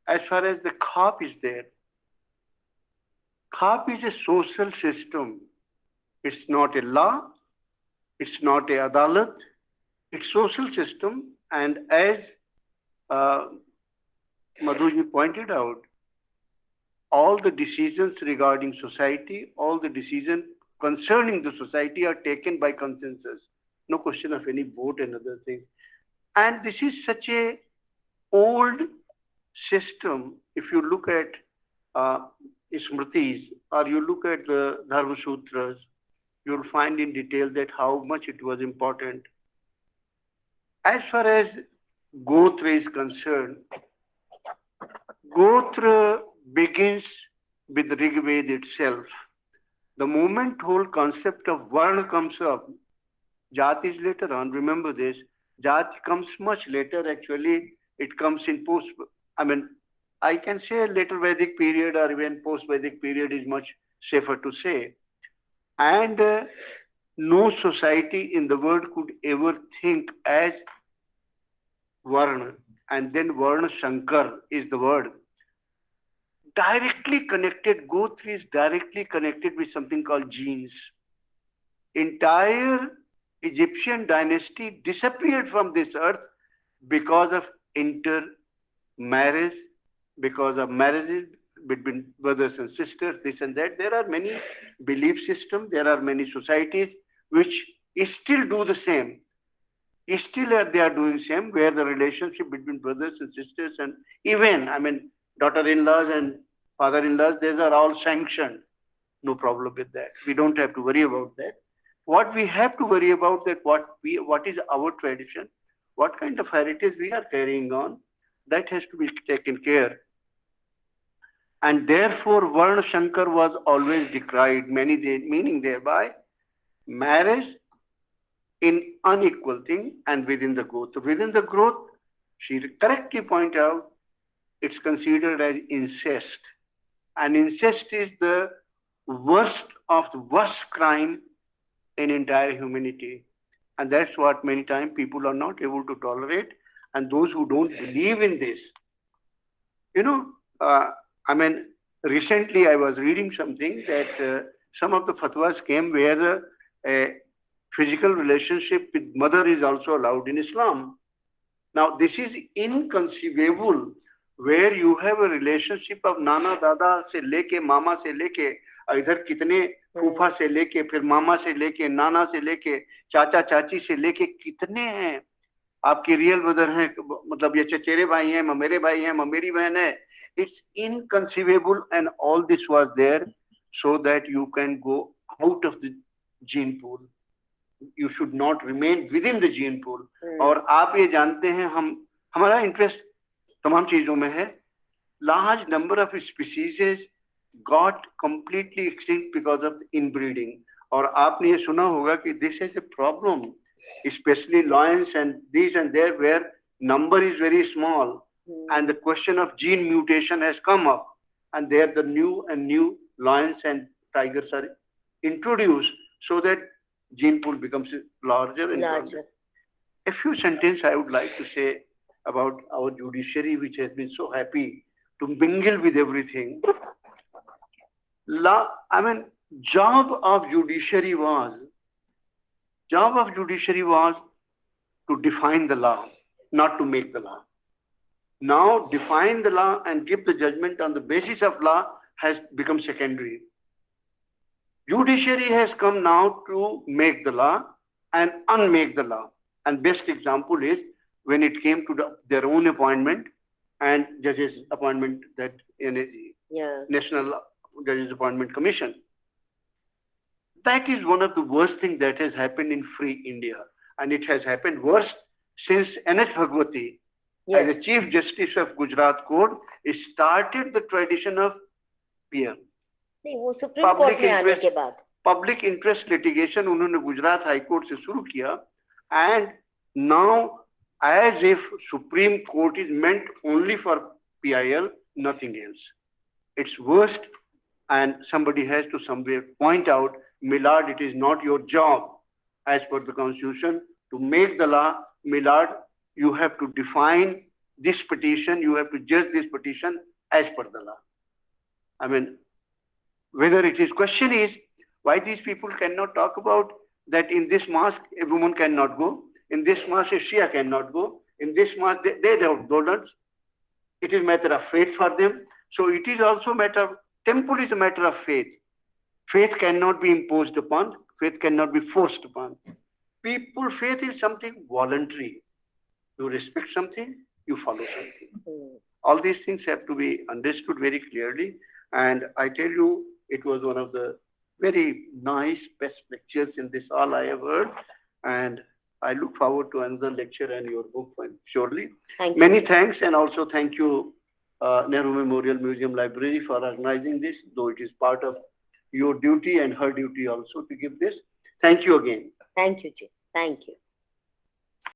As far as the Khap is there, Khap is a social system. It's not a law, it's not a adalat, it's social system. And as Madhuji pointed out, all the decisions regarding society, all the decisions concerning the society are taken by consensus. No question of any vote and other things. And this is such a old system. If you look at Smritis or you look at the Dharma Sutras, you'll find in detail that how much it was important. As far as Gotra is concerned, Gotra begins with Rig Veda itself. The moment whole concept of Varna comes up, Jat is later on. Remember this. Jat comes much later. Actually, it comes in post. I can say later Vedic period or even post-Vedic period is much safer to say. And no society in the world could ever think as Varna. And then Varna Shankar is the word. Directly connected, Gotra is directly connected with something called genes. entire Egyptian dynasty disappeared from this earth because of intermarriage, because of marriages between brothers and sisters, this and that. There are many belief systems, there are many societies which still do the same. Still they are doing same, where the relationship between brothers and sisters and even, I mean, daughter-in-laws and father-in-laws, these are all sanctioned. No problem with that. We don't have to worry about that. What we have to worry about that what is our tradition, what kind of heritage we are carrying on, that has to be taken care. And therefore, Varna Shankar was always decried, meaning thereby marriage in unequal thing and within the growth. Within the growth, she correctly pointed out, it's considered as incest. And incest is the worst of the worst crime in entire humanity. And that's what many times people are not able to tolerate. And those who don't believe in this, I mean, recently I was reading something that some of the fatwas came where a physical relationship with mother is also allowed in Islam. Now, this is inconceivable, where you have a relationship of nana dada se leke mama se leke, इधर कितने फूफा से लेके फिर मामा से लेके नाना से लेके चाचा चाची से लेके कितने हैं आपके रियल ब्रदर हैं, मतलब ये चचेरे भाई हैं, ममेरे भाई हैं, ममेरी बहन है. It's inconceivable, and all this was there so that you can go out of the gene pool. You should not remain within the gene pool. और आप ये जानते हैं हमारा इंटरेस्ट तमाम चीजों में है. Large number of species got completely extinct because of inbreeding. और आपने ये सुना होगा कि this is a problem, especially lions and these and there, where number is very small, and the question of gene mutation has come up, and there the new lions and tigers are introduced so that gene pool becomes larger and larger. A few sentences I would like to say about our judiciary, which has been so happy to mingle with everything. Job of judiciary was to define the law, not to make the law. Now define the law and give the judgment on the basis of law has become secondary. Judiciary has come now to make the law and unmake the law. And best example is when it came to their own appointment and judges appointment, that National Judges Appointment Commission. That is one of the worst things that has happened in free India. And it has happened worse since N.H. Bhagwati, as the Chief Justice of Gujarat Court, started the tradition of PM. Public interest litigation उन्होंने Gujarat high court से शुरू किया, and now as if Supreme Court is meant only for PIL, nothing else. It's worst, and somebody has to somewhere point out, Millard, it is not your job as per the Constitution to make the law. Millard, you have to define this petition, you have to judge this petition as per the law. I mean, whether it is question is why these people cannot talk about that in this mosque a woman cannot go, in this mosque a Shia cannot go, in this mosque they don't. It is matter of faith for them. So it is also matter of, temple is a matter of faith. Faith cannot be imposed upon, faith cannot be forced upon. People, faith is something voluntary. You respect something, you follow something. All these things have to be understood very clearly. And I tell you, it was one of the very nice, best lectures in this all I have heard. And I look forward to another lecture and your book, surely. Many thanks, and also thank you, Nehru Memorial Museum Library, for organizing this, though it is part of your duty and her duty also to give this. Thank you again. Thank you, Jay. Thank you.